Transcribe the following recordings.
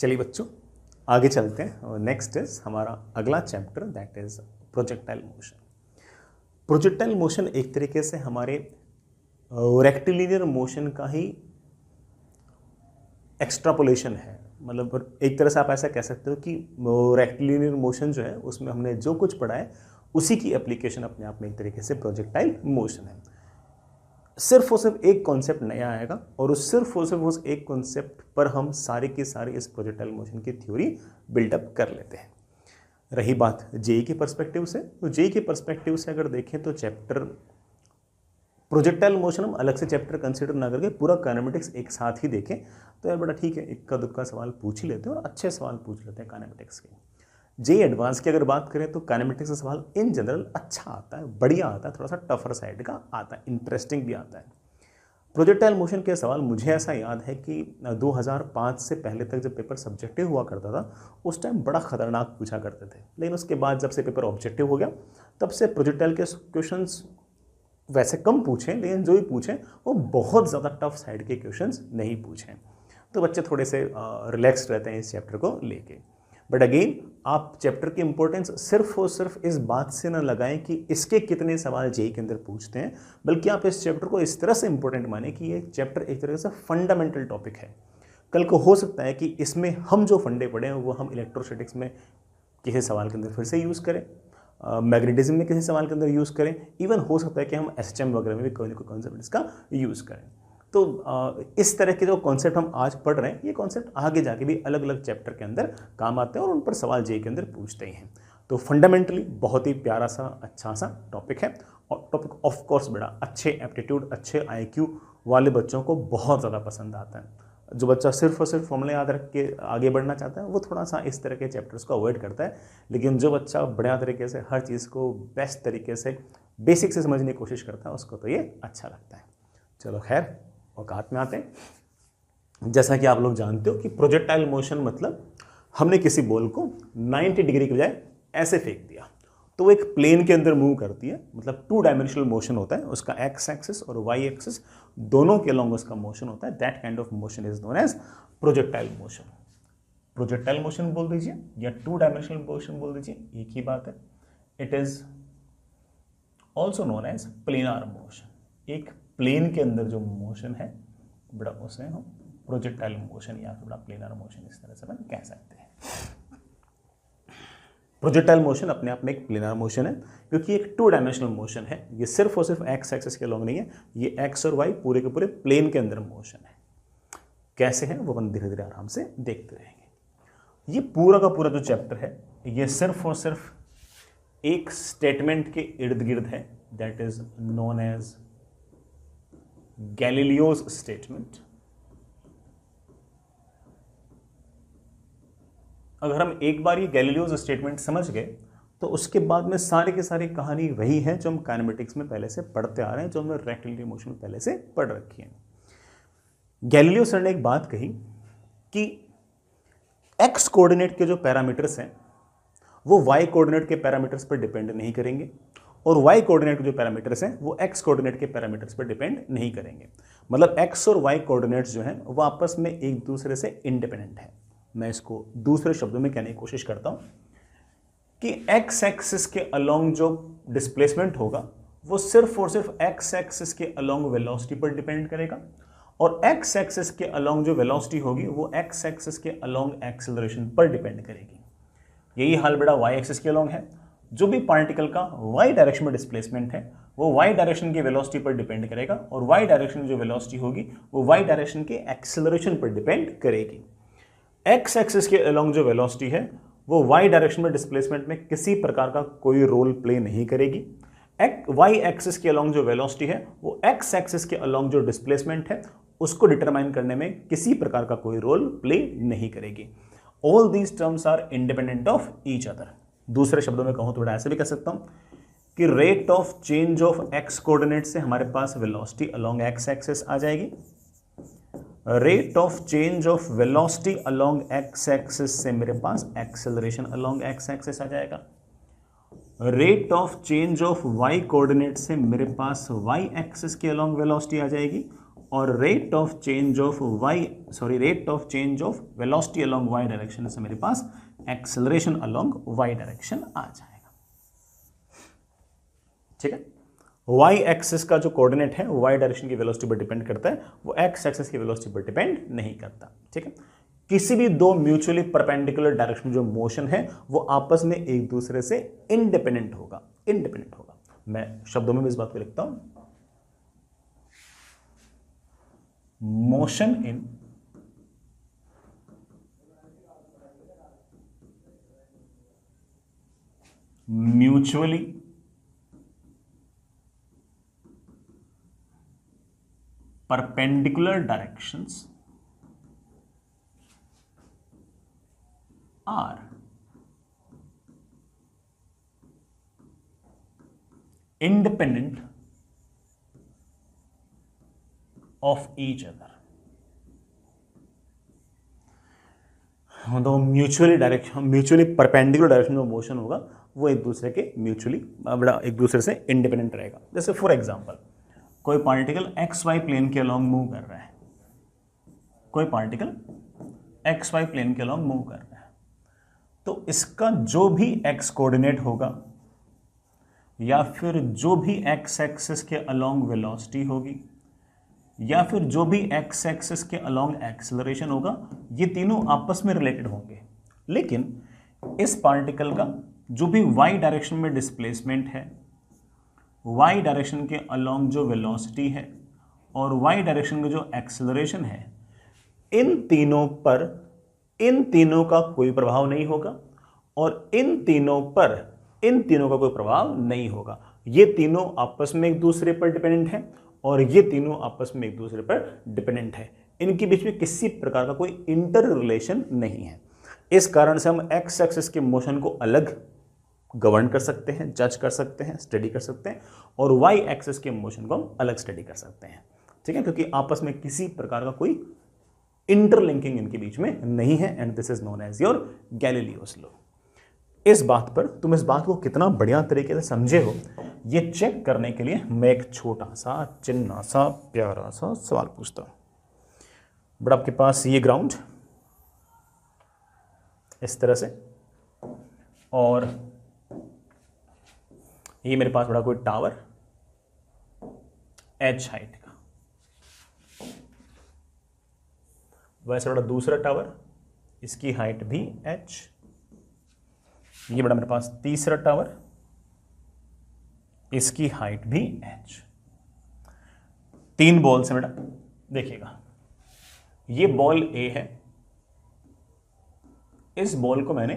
चलिए बच्चों आगे चलते हैं और नेक्स्ट इज हमारा अगला chapter that is projectile motion. Projectile motion एक तरीके से हमारे रेक्टिलिनियर मोशन का ही एक्स्ट्रापोलेशन है। मतलब एक तरह से आप ऐसा कह सकते हो कि रेक्टिलिनियर मोशन जो है उसमें हमने जो कुछ पढ़ा है उसी की एप्लीकेशन अपने आप में एक तरीके से प्रोजेक्टाइल मोशन है। सिर्फ और सिर्फ एक कॉन्सेप्ट नया आएगा और उस सिर्फ और सिर्फ उस एक कॉन्सेप्ट पर हम सारे की सारी इस प्रोजेक्टाइल मोशन की थ्योरी बिल्डअप कर लेते हैं। रही बात जेई के पर्सपेक्टिव से, तो जेई के पर्सपेक्टिव से अगर देखें तो चैप्टर प्रोजेक्टाइल मोशन हम अलग से चैप्टर कंसीडर ना करके पूरा काइनेमेटिक्स एक साथ ही देखें तो यार बड़ा ठीक है, इक्का दुक्का सवाल पूछ ही लेते हैं और अच्छे सवाल पूछ लेते हैं काइनेमेटिक्स के। जेई एडवांस की अगर बात करें तो काइनेमेटिक्स का सवाल इन जनरल अच्छा आता है, बढ़िया आता है, थोड़ा सा टफर साइड का आता है, इंटरेस्टिंग भी आता है। प्रोजेक्टाइल मोशन के सवाल मुझे ऐसा याद है कि 2005 से पहले तक जब पेपर सब्जेक्टिव हुआ करता था उस टाइम बड़ा खतरनाक पूछा करते थे, लेकिन उसके बाद जब से पेपर ऑब्जेक्टिव हो गया तब से प्रोजेक्टाइल के क्वेश्चंस वैसे कम पूछें, लेकिन जो भी पूछें वो बहुत ज़्यादा टफ साइड के क्वेश्चंस नहीं पूछें, तो बच्चे थोड़े से रिलैक्स रहते हैं इस चैप्टर को लेके। बट अगेन आप चैप्टर की इंपॉर्टेंस सिर्फ और सिर्फ इस बात से ना लगाएं कि इसके कितने सवाल जेई के अंदर पूछते हैं, बल्कि आप इस चैप्टर को इस तरह से इंपॉर्टेंट माने कि ये चैप्टर एक तरह से फंडामेंटल टॉपिक है। कल को हो सकता है कि इसमें हम जो फंडे पढ़े हैं वो हम इलेक्ट्रोस्टैटिक्स में किसी सवाल के अंदर फिर से यूज़ करें, मैग्नेटिज्म में किसी सवाल के अंदर यूज़ करें, इवन हो सकता है कि हम एसएचएम वगैरह में भी कोई ना कोई कॉन्सेप्ट इसका यूज़ करें। तो इस तरह के जो कॉन्सेप्ट हम आज पढ़ रहे हैं ये कॉन्सेप्ट आगे जाके भी अलग अलग चैप्टर के अंदर काम आते हैं और उन पर सवाल जेई के अंदर पूछते ही हैं। तो फंडामेंटली बहुत ही प्यारा सा अच्छा सा टॉपिक है और टॉपिक ऑफ कोर्स बड़ा अच्छे एप्टीट्यूड अच्छे आईक्यू वाले बच्चों को बहुत ज़्यादा पसंद आता है। जो बच्चा सिर्फ और सिर्फ फॉर्मूले याद रख के आगे बढ़ना चाहता है वो थोड़ा सा इस तरह के चैप्टर्स को अवॉइड करता है, लेकिन जो बच्चा बढ़िया तरीके से हर चीज़ को बेस्ट तरीके से बेसिक से समझने की कोशिश करता है उसको तो ये अच्छा लगता है। चलो खैर औकात में आते हैं। जैसा कि आप लोग जानते हो कि प्रोजेक्टाइल मोशन मतलब हमने किसी बॉल को 90 डिग्री के बजाय ऐसे फेंक दिया तो वो एक प्लेन के अंदर मूव करती है, मतलब 2 डायमेंशनल मोशन होता है, उसका एक्स एक्सिस और वाई एक्सिस दोनों के अलॉन्ग उसका मोशन होता है। That kind of motion is known as projectile motion. Projectile motion बोल दीजिए या 2 डायमेंशनल मोशन बोल दीजिए, एक ही बात है। It is also known as planar motion. एक प्लेन के अंदर जो मोशन है बड़ा उसे हम प्रोजेक्टाइल मोशन या फिर बड़ा प्लेनर मोशन इस तरह से हम कह सकते हैं। प्रोजेक्टाइल मोशन अपने आप में एक प्लेनर मोशन है क्योंकि एक 2 डायमेंशनल मोशन है। ये सिर्फ और सिर्फ एक्स एक्सिस के अलॉन्ग नहीं है, ये एक्स और वाई पूरे के पूरे प्लेन के अंदर मोशन है। कैसे है वो अपन धीरे धीरे आराम से देखते रहेंगे। ये पूरा का पूरा जो चैप्टर है ये सिर्फ और सिर्फ एक स्टेटमेंट के इर्द गिर्द है, that is known as Galileo's statement. अगर हम एक बार ये गैलीलियोज स्टेटमेंट समझ गए तो उसके बाद में सारी की सारी कहानी वही है जो हम काइनेमेटिक्स में पहले से पढ़ते आ रहे हैं, जो हमने रेक्टिलिनियर मोशन में पहले से पढ़ रखी है। गैलीलियो सर ने एक बात कही कि एक्स कोऑर्डिनेट के जो पैरामीटर्स हैं वो वाई कोऑर्डिनेट के पैरामीटर्स पर डिपेंड नहीं करेंगे और y कोऑर्डिनेट के जो पैरामीटर्स हैं वो x कोऑर्डिनेट के पैरामीटर्स पर डिपेंड नहीं करेंगे। मतलब x और y कोऑर्डिनेट्स जो हैं वो आपस में एक दूसरे से इंडिपेंडेंट है। मैं इसको दूसरे शब्दों में कहने की कोशिश करता हूं कि x एक्सिस के अलोंग जो डिस्प्लेसमेंट होगा वो सिर्फ और सिर्फ x एक्सिस के अलोंग वेलोसिटी पर डिपेंड करेगा और x एक्सिस के अलोंग जो वेलोसिटी होगी वो x एक्सिस के अलोंग एक्सेलरेशन पर डिपेंड करेगी। यही हाल बेटा y एक्सिस के अलोंग है। जो भी पार्टिकल का y डायरेक्शन में डिस्प्लेसमेंट है वो y डायरेक्शन की वेलोसिटी पर डिपेंड करेगा और y डायरेक्शन जो वेलोसिटी होगी वो y डायरेक्शन के एक्सेलरेशन पर डिपेंड करेगी। x एक्सिस के अलोंग जो वेलोसिटी है वो y डायरेक्शन में डिस्प्लेसमेंट में किसी प्रकार का कोई रोल प्ले नहीं करेगी। y एक्सिस के अलोंग जो वेलोसिटी है वो x एक्सिस के अलोंग जो डिस्प्लेसमेंट है उसको डिटरमाइन करने में किसी प्रकार का कोई रोल प्ले नहीं करेगी। All these terms are independent of each other. दूसरे शब्दों में कहूं तो बड़ा ऐसे भी कह सकता हूं कि rate of change of x coordinate से हमारे पास वेलोसिटी अलोंग एक्स एक्सिस आ जाएगी, rate of change of velocity along x axis से मेरे पास एक्सेलरेशन अलोंग एक्स एक्सिस आ जाएगा, rate of change of y coordinate से मेरे पास वाई एक्सिस के अलोंग वेलोसिटी आ जाएगी और rate of change of velocity along y direction से मेरे पास एक्सेलरेशन अलोंग वाई डायरेक्शन आ जाएगा। ठीक है, वाई एक्सिस का जो कोऑर्डिनेट है वाई डायरेक्शन की वेलोसिटी पर डिपेंड करता है, वो एक्स एक्सिस की वेलोसिटी पर डिपेंड नहीं करता। ठीक है, किसी भी दो म्यूचुअली परपेंडिकुलर डायरेक्शन में जो मोशन है वो आपस में एक दूसरे से इंडिपेंडेंट होगा। मैं शब्दों में भी इस बात को लिखता हूं, motion in mutually perpendicular directions are independent of each other। तो म्यूचुअली परपेंडिकुलर डायरेक्शन में मोशन होगा वो एक दूसरे के एक दूसरे से इंडिपेंडेंट रहेगा। जैसे फॉर एग्जांपल कोई पार्टिकल एक्स वाई प्लेन के अलोंग मूव कर रहा है, तो इसका जो भी एक्स कोऑर्डिनेट होगा या फिर जो भी एक्स एक्सिस के अलोंग वेलोसिटी होगी या फिर जो भी एक्स एक्सिस के अलोंग एक्सेलरेशन होगा, ये तीनों आपस में रिलेटेड होंगे। लेकिन इस पार्टिकल का जो भी वाई डायरेक्शन में डिस्प्लेसमेंट है, वाई डायरेक्शन के अलोंग जो वेलोसिटी है और वाई डायरेक्शन का जो एक्सेलरेशन है, इन तीनों का कोई प्रभाव नहीं होगा और इन तीनों का कोई प्रभाव नहीं होगा। ये तीनों आपस में एक दूसरे पर डिपेंडेंट है और ये तीनों आपस में एक दूसरे पर डिपेंडेंट है। इनके बीच में किसी प्रकार का कोई इंटर रिलेशन नहीं है। इस कारण से हम एक्स एक्सिस के मोशन को अलग गवर्न कर सकते हैं, जज कर सकते हैं, स्टडी कर सकते हैं, और वाई एक्सिस के मोशन को हम अलग स्टडी कर सकते हैं। ठीक है, क्योंकि आपस में किसी प्रकार का कोई इंटरलिंकिंग इनके बीच में नहीं है, and this is known as your Galileo's law. इस बात पर तुम इस बात को कितना बढ़िया तरीके से समझे हो, ये चेक करने के लिए मैं एक छोटा सा चिन्ना सा प्यारा सा सवाल पूछता हूं। बट आपके पास ये ग्राउंड इस तरह से, और ये मेरे पास बड़ा कोई टावर h हाइट का, वैसे बड़ा दूसरा टावर, इसकी हाइट भी h, ये बड़ा मेरे पास तीसरा टावर, इसकी हाइट भी h। 3 बॉल्स हैं बेटा, देखिएगा ये बॉल A है, इस बॉल को मैंने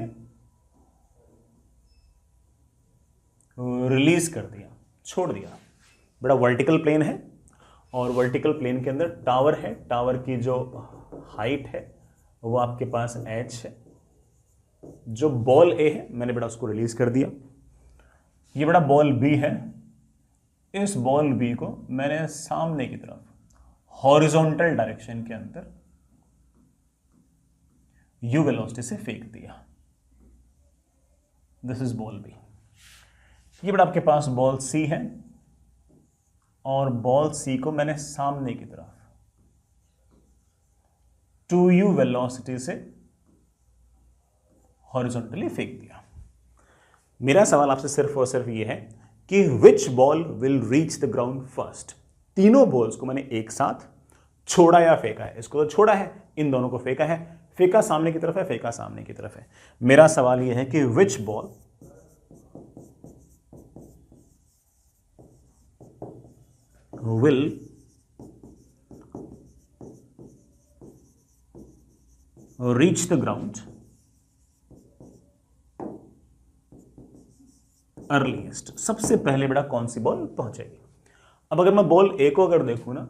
रिलीज कर दिया, छोड़ दिया। बड़ा वर्टिकल प्लेन है और वर्टिकल प्लेन के अंदर टावर है, टावर की जो हाइट है वो आपके पास h है। जो बॉल A है मैंने बेटा उसको रिलीज कर दिया। ये बड़ा बॉल B है, इस बॉल B को मैंने सामने की तरफ हॉरिजॉन्टल डायरेक्शन के अंदर u वेलोसिटी से फेंक दिया। This is ball B। ये बड़ा आपके पास बॉल C है और बॉल C को मैंने सामने की तरफ 2u वेलोसिटी से हॉरिजॉन्टली फेंक दिया। मेरा सवाल आपसे सिर्फ और सिर्फ ये है कि which ball will reach the ground first. तीनों बॉल्स को मैंने एक साथ छोड़ा या फेंका है। इसको तो छोड़ा है, इन दोनों को फेंका है, फेंका सामने की तरफ है, फेंका सामने की तरफ है। मेरा सवाल यह है कि which ball will reach the ground earliest. सबसे पहले बेटा कौन सी बॉल पहुंचेगी। अब अगर मैं बॉल ए को अगर देखूं ना,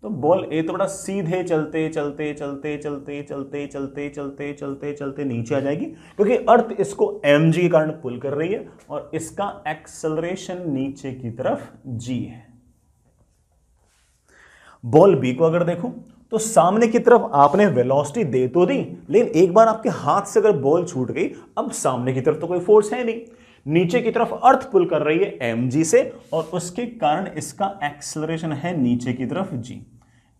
तो बॉल ए तो बड़ा सीधे चलते चलते चलते चलते चलते चलते चलते चलते चलते नीचे आ जाएगी, क्योंकि अर्थ इसको mg के कारण पुल कर रही है और इसका एक्सेलरेशन नीचे की तरफ g है। बॉल बी को अगर देखूं तो सामने की तरफ आपने वेलोसिटी दे तो दी, लेकिन एक बार आपके हाथ से अगर बॉल छूट गई, अब सामने की तरफ तो कोई फोर्स है नहीं, नीचे की तरफ अर्थ पुल कर रही है mg से और उसके कारण इसका एक्सेलरेशन है नीचे की तरफ g।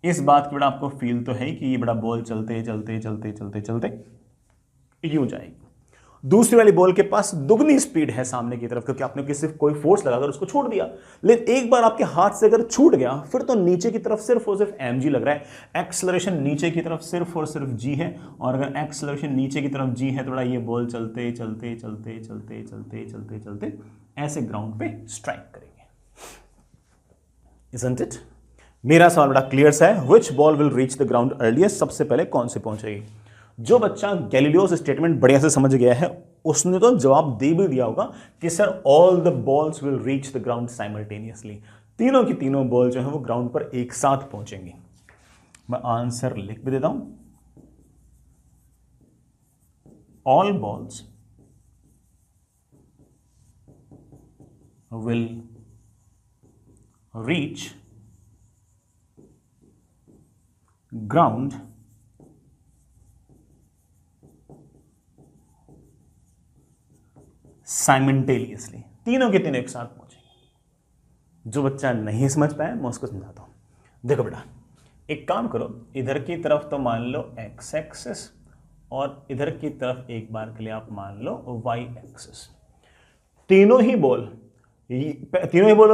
इस बात की बड़ा आपको फील तो है कि ये बड़ा बॉल चलते चलते चलते चलते चलते यूं जाएगी। दूसरी वाली बॉल के पास दुगनी स्पीड है सामने की तरफ, क्योंकि आपने किसी कोई फोर्स लगाकर उसको छोड़ दिया। लेकिन एक बार आपके हाथ से अगर छूट गया फिर तो नीचे की तरफ सिर्फ और सिर्फ mg लग रहा है, एक्सेलरेशन नीचे की तरफ सिर्फ और सिर्फ g है। और अगर एक्सेलरेशन नीचे की तरफ g है तो बड़ा ये बॉल चलते चलते चलते चलते चलते चलते चलते ऐसे ग्राउंड पे स्ट्राइक करेंगे। Isn't it? मेरा सवाल बड़ा क्लियर सा है, which ball will reach the ground earliest, सबसे पहले कौन से पहुंचेगी। जो बच्चा गैलीलियोस स्टेटमेंट बढ़िया से समझ गया है उसने तो जवाब दे भी दिया होगा कि sir all the balls will reach the ground simultaneously, तीनों की तीनों बॉल जो है वो ग्राउंड पर एक साथ पहुंचेंगी। मैं आंसर लिख भी देता हूं, all balls will reach ground simultaneously, तीनों के तीनों एक साथ पहुंचेंगे। जो बच्चा नहीं समझ पाया मैं उसको समझाता हूं। देखो बेटा, एक काम करो, इधर की तरफ तो मान लो एक्स एक्सिस और इधर की तरफ एक बार के लिए आप मान लो वाई एक्सिस। तीनों ही बॉल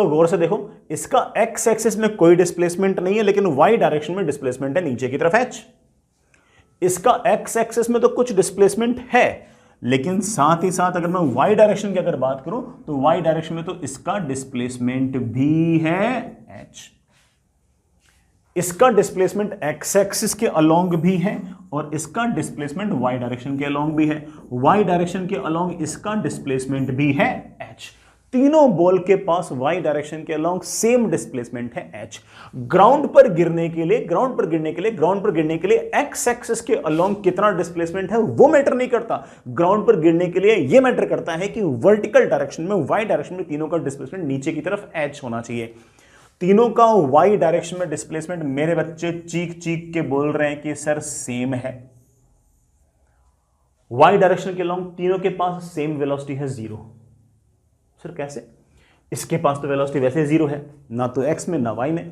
गौर से देखो, इसका एक्स एक्सिस में कोई डिस्प्लेसमेंट नहीं है लेकिन वाई डायरेक्शन में डिस्प्लेसमेंट है नीचे की तरफ एच। इसका एक्स एक्सिस में तो कुछ डिस्प्लेसमेंट है लेकिन साथ ही साथ अगर मैं वाई डायरेक्शन की अगर बात करूं तो वाई डायरेक्शन में तो इसका डिस्प्लेसमेंट भी है एच। इसका डिस्प्लेसमेंट एक्स एक्सिस के अलोंग भी है और इसका डिस्प्लेसमेंट वाई डायरेक्शन के अलोंग भी है। वाई डायरेक्शन के अलोंग इसका डिस्प्लेसमेंट भी है एच। तीनों बॉल के पास वाई डायरेक्शन के अलोंग सेम डिस्प्लेसमेंट है एच। ग्राउंड पर गिरने के लिए एक्स एक्सिस के अलोंग कितना डिस्प्लेसमेंट है वो मैटर नहीं करता। ग्राउंड पर गिरने के लिए यह मैटर करता है कि वर्टिकल डायरेक्शन में, वाई डायरेक्शन में तीनों का डिस्प्लेसमेंट नीचे की तरफ एच होना चाहिए। तीनों का वाई डायरेक्शन में डिस्प्लेसमेंट मेरे बच्चे चीख चीख के बोल रहे हैं कि सर सेम है। वाई डायरेक्शन के अलोंग तीनों के पास सेम वेलोसिटी है 0। सर कैसे? इसके पास तो वेलोसिटी वैसे 0 है, ना तो x में ना y में।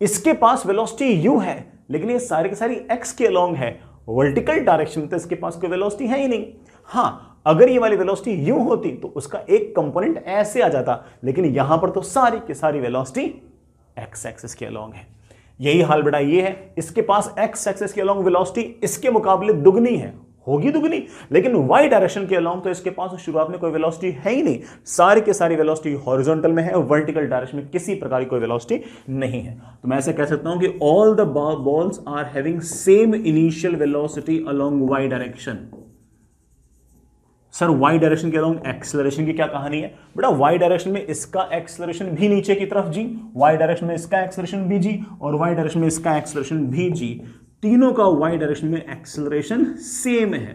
इसके पास वेलोसिटी u है लेकिन ये सारी की सारी x के अलोंग है। वर्टिकल डायरेक्शन में तो इसके पास कोई वेलोसिटी है ही नहीं। हाँ, अगर ये वाली वेलोसिटी u होती तो उसका एक कंपोनेंट ऐसे आ जाता, लेकिन यहां पर तो सारी की सारी वेलोसिटी x एक्सिस के अलोंग है। यही हाल बेटा ये है, इसके पास x एक्सिस के अलोंग वेलोसिटी इसके मुकाबले दुगनी है, होगी दुगनी, लेकिन y डायरेक्शन के अलोंग तो इसके पास शुरुआत में कोई वेलोसिटी है ही नहीं। सारी के सारी वेलोसिटी हॉरिजॉन्टल में है, वर्टिकल डायरेक्शन में किसी प्रकार की कोई वेलोसिटी नहीं है। तो मैं ऐसे कह सकता हूं कि all the balls are having same initial velocity along y direction. Sir y direction के अलोंग एक्सेलरेशन की क्या कहानी है? बेटा y डायरेक्शन में इसका एक्सेलरेशन भी नीचे की तरफ g, y डायरेक्शन में इसका एक्सेलरेशन भी g और y डायरेक्शन में इसका एक्सेलरेशन भी g। तीनों का y डायरेक्शन में एक्सेलरेशन सेम है।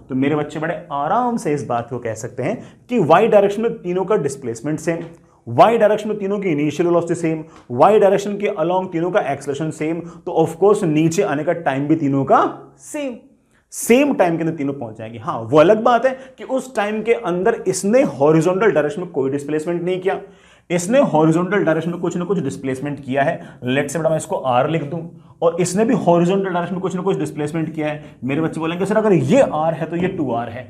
तो मेरे बच्चे बड़े आराम से इस बात को कह सकते हैं कि y डायरेक्शन में तीनों का डिस्प्लेसमेंट सेम, y डायरेक्शन में तीनों की initial velocity same, y direction के अलोंग तीनों का एक्सेलरेशन सेम, तो ऑफ कोर्स नीचे आने का टाइम भी तीनों का सेम टाइम के अंदर तीनों पहुंच जाएंगे। हाँ, वो अलग बात है कि उस टाइम के अंदर इसने हॉरिजॉन्टल डायरेक्शन में कोई डिस्प्लेसमेंट नहीं किया, इसने हॉरिजॉन्टल डायरेक्शन में कुछ ना कुछ डिस्प्लेसमेंट किया है। लेट्स से बेटा मैं इसको r लिख दूं, और इसने भी हॉरिजॉन्टल डायरेक्शन में कुछ ना कुछ डिस्प्लेसमेंट किया है। मेरे बच्चे बोलेंगे सर अगर ये r है तो ये 2r है,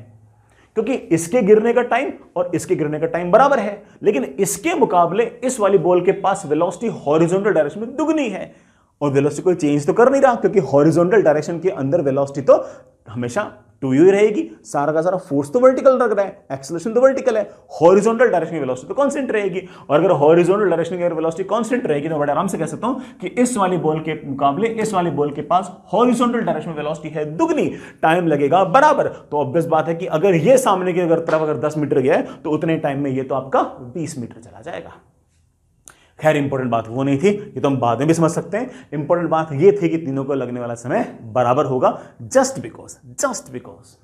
क्योंकि इसके गिरने का टाइम और इसके गिरने का टाइम बराबर है, लेकिन इसके मुकाबले इस वाली बॉल के पास वेलोसिटी हॉरिजॉन्टल डायरेक्शन में दुगनी है और वेलोसिटी कोई चेंज तो कर नहीं रहा, क्योंकि हॉरिजॉन्टल डायरेक्शन के अंदर वेलोसिटी तो हमेशा 2u ही रहेगी। सारा का सारा फोर्स तो वर्टिकल लग रहा है, एक्सेलरेशन तो वर्टिकल है, हॉरिजॉन्टल डायरेक्शन की वेलोसिटी तो कांस्टेंट रहेगी। और अगर हॉरिजॉन्टल डायरेक्शन की वेलोसिटी कांस्टेंट रहेगी तो बड़े आराम से कह सकता हूं कि इस वाली बॉल के मुकाबले इस वाली बॉल के पास हॉरिजॉन्टल डायरेक्शन में वेलोसिटी है दुगनी, टाइम लगेगा बराबर। तो ऑब्वियस बात है कि अगर ये सामने की तरफ अगर 10 मीटर गया है तो उतने टाइम में ये तो आपका 20 मीटर चला जाएगा। खैर इंपॉर्टेंट बात वो नहीं थी, ये तो हम बाद में भी समझ सकते हैं। इंपॉर्टेंट बात ये थी कि तीनों को लगने वाला समय बराबर होगा, जस्ट बिकॉज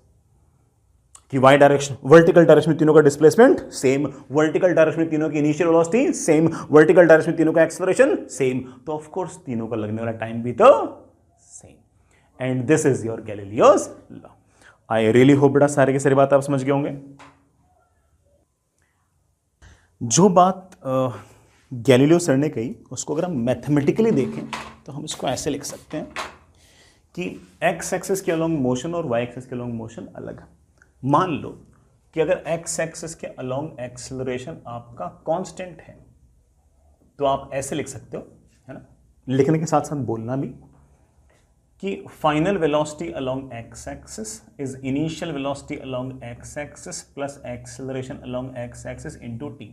कि वाई डायरेक्शन, वर्टिकल डायरेक्शन में तीनों का डिस्प्लेसमेंट सेम, वर्टिकल डायरेक्शन में तीनों की initial velocity same, vertical direction में तीनों का एक्सेलरेशन सेम, तो ऑफ कोर्स तीनों का लगने वाला टाइम भी तो same. And this is your Galileo's law. I really hope बेटा सारे की सारी बात आप समझ गए होंगे। जो बात गैलीलियो सर ने कही उसको अगर हम मैथमेटिकली देखें तो हम इसको ऐसे लिख सकते हैं कि एक्स एक्सिस के अलोंग मोशन और वाई एक्सिस के अलोंग मोशन अलग है। मान लो कि अगर एक्स एक्सिस के अलोंग एक्सेलरेशन आपका कांस्टेंट है तो आप ऐसे लिख सकते हो, है ना, लिखने के साथ साथ बोलना भी कि final velocity along x axis is initial velocity along x axis plus acceleration along x axis into T.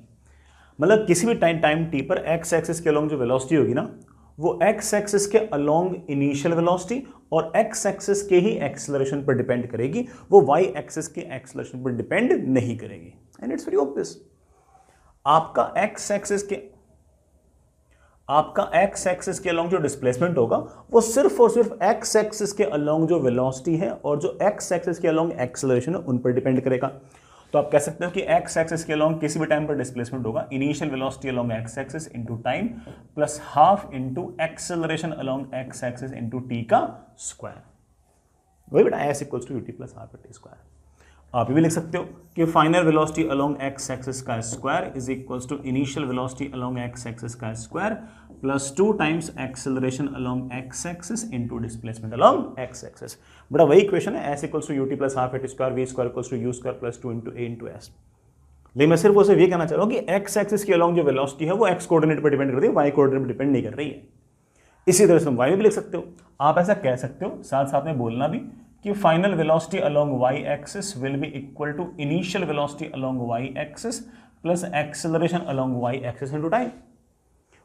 मतलब किसी भी टाइम टी पर एक्स एक्सिस के अलोंग जो वेलोसिटी होगी ना, वो एक्स एक्सिस के अलोंग इनिशियल वेलोसिटी और एक्स एक्सिस के ही एक्सेलरेशन पर डिपेंड करेगी, वो वाई एक्सिस के एक्सेलरेशन पर डिपेंड नहीं करेगी। एंड इट्स वेरी ऑब्वियस, आपका एक्स एक्सिस के अलोंग जो डिस्प्लेसमेंट होगा वो सिर्फ और सिर्फ एक्स एक्सिस के अलोंग जो वेलोसिटी है और जो एक्स एक्सिस के अलोंग एक्सेलरेशन है उन पर डिपेंड करेगा। तो आप कह सकते हो कि एक्स एक्सिस के अलोंग किसी भी टाइम पर डिस्प्लेसमेंट होगा initial velocity along x axis into time plus half into acceleration along x axis into t का स्क्वायर। वही बेटा s equals to UT plus half t square. आप ये भी लिख सकते हो कि final velocity along x axis का square is equals to initial velocity along x axis का square plus 2 times acceleration along x axis into displacement along x axis. बड़ा वही इक्वेशन है, s equals to UT plus half at square v square equals to u square plus 2 into a into s. लेकिन मैं सिर्फ उसे ये कहना चाह रहा हूँ कि एक्स एक्सिस के अलोंग जो वेलोसिटी है वो एक्स कोऑर्डिनेट पर डिपेंड करती है, वाई कोऑर्डिनेट पर डिपेंड नहीं कर रही है। इसी तरह से वाई में भी लिख सकते हो, आप ऐसा कह सकते हो, साथ साथ में बोलना भी कि final velocity along y axis will be equal to initial velocity along y axis plus acceleration along y axis into time.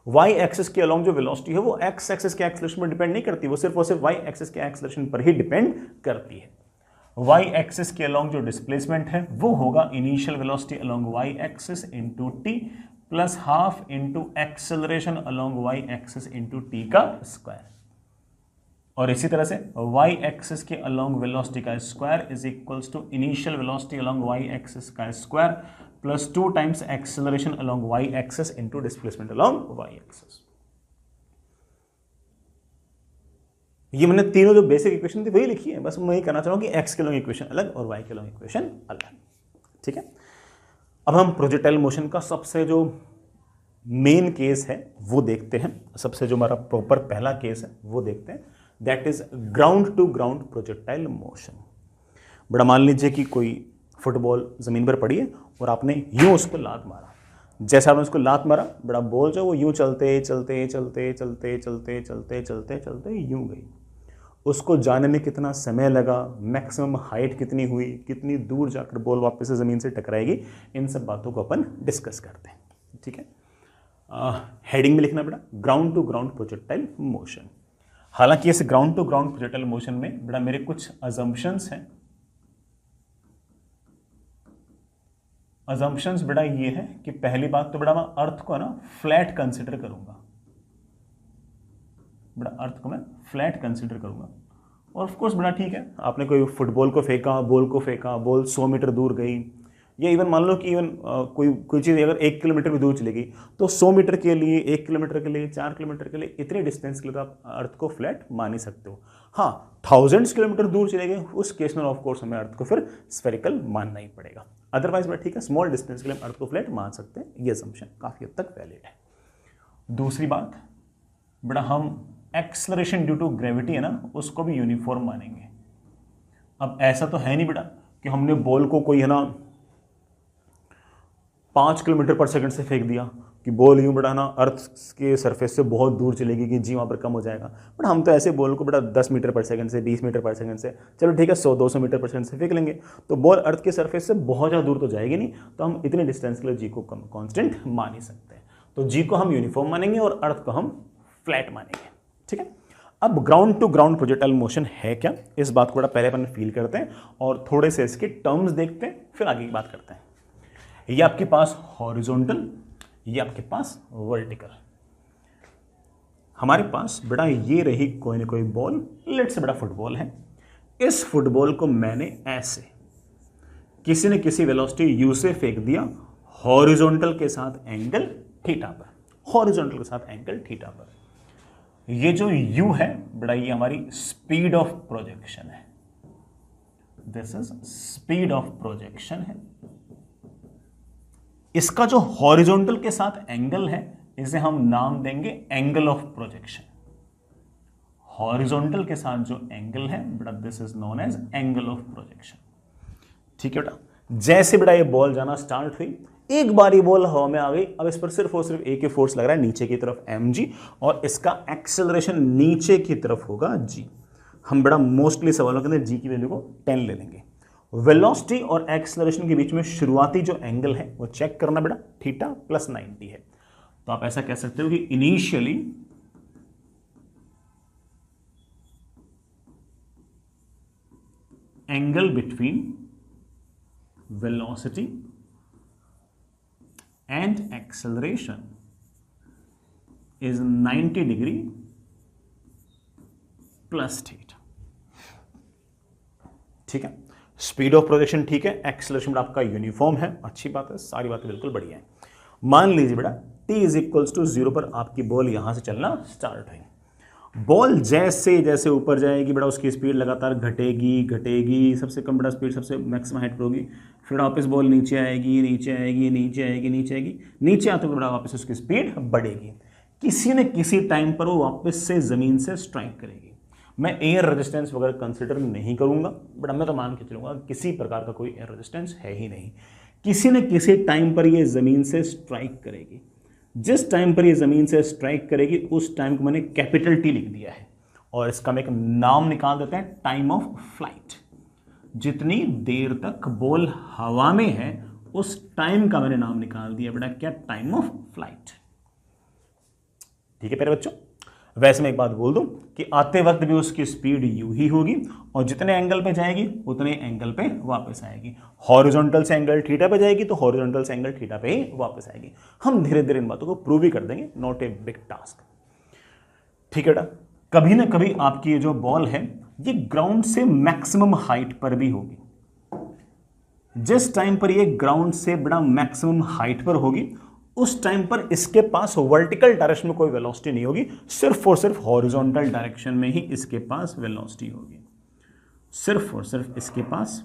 Y axis के अलोंग जो वेलोसिटी है वो एक्स एक्सिस के एक्सेलरेशन पर डिपेंड नहीं करती, वो सिर्फ और सिर्फ वाई एक्सिस के एक्सेलरेशन पर ही डिपेंड करती है। वाई एक्सिस के अलोंग जो डिस्प्लेसमेंट है वो होगा initial velocity along y axis into t plus half into acceleration along y axis into t का स्क्वायर। और इसी तरह से y एक्सिस के अलोंग वेलोसिटी का square is equals to initial velocity along y axis का square plus 2 times acceleration along y axis into displacement along y axis. ये मैंने तीनों जो बेसिक इक्वेशन थी वही लिखी है, बस मैं ये कहना चाह रहा हूं कि x के अलोंग इक्वेशन अलग और y के अलोंग इक्वेशन अलग। ठीक है, अब हम प्रोजेक्टाइल मोशन का सबसे जो मेन केस है वो देखते हैं, सबसे जो हमारा प्रॉपर पहला केस है वो देखते हैं, that is ground to ground projectile motion. बड़ा मान लीजिए कि कोई फुटबॉल जमीन पर पड़ी है और आपने यूं उसको लात मारा, जैसे आपने उसको लात मारा बड़ा बॉल जो वो यूं चलते चलते चलते चलते चलते चलते चलते चलते यूं गई। उसको जाने में कितना समय लगा, मैक्सिमम हाइट कितनी हुई, कितनी दूर जाकर बॉल वापस से ज़मीन से टकराएगी, इन सब बातों को अपन डिस्कस करते हैं। ठीक है, हेडिंग में लिखना बेटा ground to ground projectile motion. हालांकि इस ground to ground projectile motion में बड़ा मेरे कुछ अजम्पशंस हैं। अजम्पशंस बड़ा ये है कि पहली बात तो बड़ा मैं अर्थ को ना फ्लैट कंसिडर करूंगा, बड़ा अर्थ को मैं फ्लैट कंसिडर करूंगा। और ऑफ कोर्स बड़ा ठीक है, आपने कोई फुटबॉल को फेंका, बॉल को फेंका, बॉल 100 मीटर दूर गई, या इवन मान लो कि इवन कोई चीज़ अगर 1 किलोमीटर भी दूर चलेगी तो 100 मीटर के लिए, 1 किलोमीटर के लिए, 4 किलोमीटर के लिए, इतने डिस्टेंस के लिए तो आप अर्थ को फ्लैट मान ही सकते हो। हाँ, थाउजेंड्स किलोमीटर दूर चले गए उस केस में ऑफ कोर्स हमें अर्थ को फिर स्फेरिकल मानना ही पड़ेगा। अदरवाइज बड़ा ठीक है, स्मॉल डिस्टेंस के लिए हम अर्थ को फ्लैट मान सकते हैं, ये असम्पशन काफ़ी हद तक वैलिड है। दूसरी बात बड़ा हम एक्सेलरेशन ड्यू टू ग्रेविटी है ना उसको भी यूनिफॉर्म मानेंगे। अब ऐसा तो है नहीं बेटा कि हमने बॉल को कोई है ना 5 किलोमीटर पर सेकंड से फेंक दिया कि बॉल यूं बड़ा ना अर्थ के सरफेस से बहुत दूर चलेगी कि जी वहाँ पर कम हो जाएगा। बट हम तो ऐसे बॉल को बड़ा 10 मीटर पर सेकंड से, 20 मीटर पर सेकंड से, चलो ठीक है 100-200 मीटर पर सेकंड से फेंक लेंगे तो बॉल अर्थ के सरफेस से बहुत ज़्यादा दूर तो जाएगी नहीं, तो हम इतने डिस्टेंस के लिए जी को कॉन्स्टेंट मान ही सकते हैं। तो जी को हम यूनिफॉर्म मानेंगे और अर्थ को हम फ्लैट मानेंगे। ठीक है, अब ground to ground projectile motion है क्या, इस बात को बड़ा पहले अपन फील करते हैं और थोड़े से इसके टर्म्स देखते हैं, फिर आगे की बात करते हैं। ये आपके पास हॉरिजॉन्टल, ये आपके पास वर्टिकल। हमारे पास बड़ा ये रही कोई ना कोई बॉल, लेट से बड़ा फुटबॉल है। इस फुटबॉल को मैंने ऐसे किसी न किसी वेलोसिटी u से फेंक दिया हॉरिजॉन्टल के साथ एंगल थीटा पर, हॉरिजॉन्टल के साथ एंगल थीटा पर। ये जो u है बड़ा ये हमारी स्पीड ऑफ प्रोजेक्शन है, this is speed of projection है। इसका जो हॉरिजॉन्टल के साथ एंगल है इसे हम नाम देंगे एंगल ऑफ प्रोजेक्शन। हॉरिजॉन्टल के साथ जो एंगल है बेटा this is known as angle of projection. ठीक है बेटा, जैसे बेटा ये बॉल जाना स्टार्ट हुई, एक बार ये बॉल हवा में आ गई, अब इस पर सिर्फ और सिर्फ एक ही फोर्स लग रहा है नीचे की तरफ mg, और इसका एक्सेलरेशन नीचे की तरफ होगा g। हम बड़ा मोस्टली सवालों के अंदर g की वैल्यू को 10 ले लेंगे। वेलोसिटी और एक्सेलरेशन के बीच में शुरुआती जो एंगल है वो चेक करना बेटा, थीटा प्लस 90 है। तो आप ऐसा कह सकते हो कि initially angle between velocity and acceleration is 90 degree plus theta। ठीक है, स्पीड ऑफ प्रोजेक्शन ठीक है, एक्सेलरेशन आपका यूनिफॉर्म है, अच्छी बात है, सारी बातें बिल्कुल बढ़िया है। मान लीजिए बेटा t इज इक्वल्स टू 0 पर आपकी बॉल यहां से चलना स्टार्ट हुई। बॉल जैसे जैसे ऊपर जाएगी बेटा उसकी स्पीड लगातार घटेगी घटेगी, सबसे कम बड़ा स्पीड सबसे मैक्सिमम हाइट पर होगी, फिर वापस बॉल नीचे आएगी नीचे आएगी नीचे आएगी नीचे आएगी, नीचे आते हुए बेटा वापस उसकी स्पीड बढ़ेगी, किसी न किसी टाइम पर वो वापस से ज़मीन से स्ट्राइक करेगी। मैं एयर रेजिस्टेंस वगैरह कंसिडर नहीं करूंगा, बट मैं तो मान के चलूंगा किसी प्रकार का कोई एयर रेजिस्टेंस है ही नहीं, किसी न किसी टाइम पर ये ज़मीन से स्ट्राइक करेगी। जिस टाइम पर ये ज़मीन से स्ट्राइक करेगी उस टाइम को मैंने कैपिटल टी लिख दिया है, और इसका मैं एक नाम निकाल देते हैं, टाइम ऑफ फ्लाइट। जितनी देर तक बॉल हवा में है उस टाइम का मैंने नाम निकाल दिया बेटा, क्या, टाइम ऑफ फ्लाइट। ठीक है प्यारे बच्चों, वैसे मैं एक बात बोल दूं कि आते वक्त भी उसकी स्पीड यू ही होगी, और जितने एंगल पे जाएगी उतने एंगल पे वापस आएगी। हॉरिजॉन्टल से एंगल थीटा पे जाएगी तो हॉरिजॉन्टल से एंगल थीटा पे ही वापस आएगी। हम धीरे धीरे इन बातों को प्रूव ही कर देंगे, नॉट ए बिग टास्क। ठीक है बेटा, कभी ना कभी आपकी ये जो बॉल है ये ग्राउंड से मैक्सिमम हाइट पर भी होगी। जिस टाइम पर ये ग्राउंड से बड़ा मैक्सिमम हाइट पर होगी उस टाइम पर इसके पास वर्टिकल डायरेक्शन में कोई वेलोसिटी नहीं होगी, सिर्फ और सिर्फ हॉरिजॉन्टल डायरेक्शन में ही इसके पास वेलोसिटी होगी, सिर्फ और सिर्फ इसके पास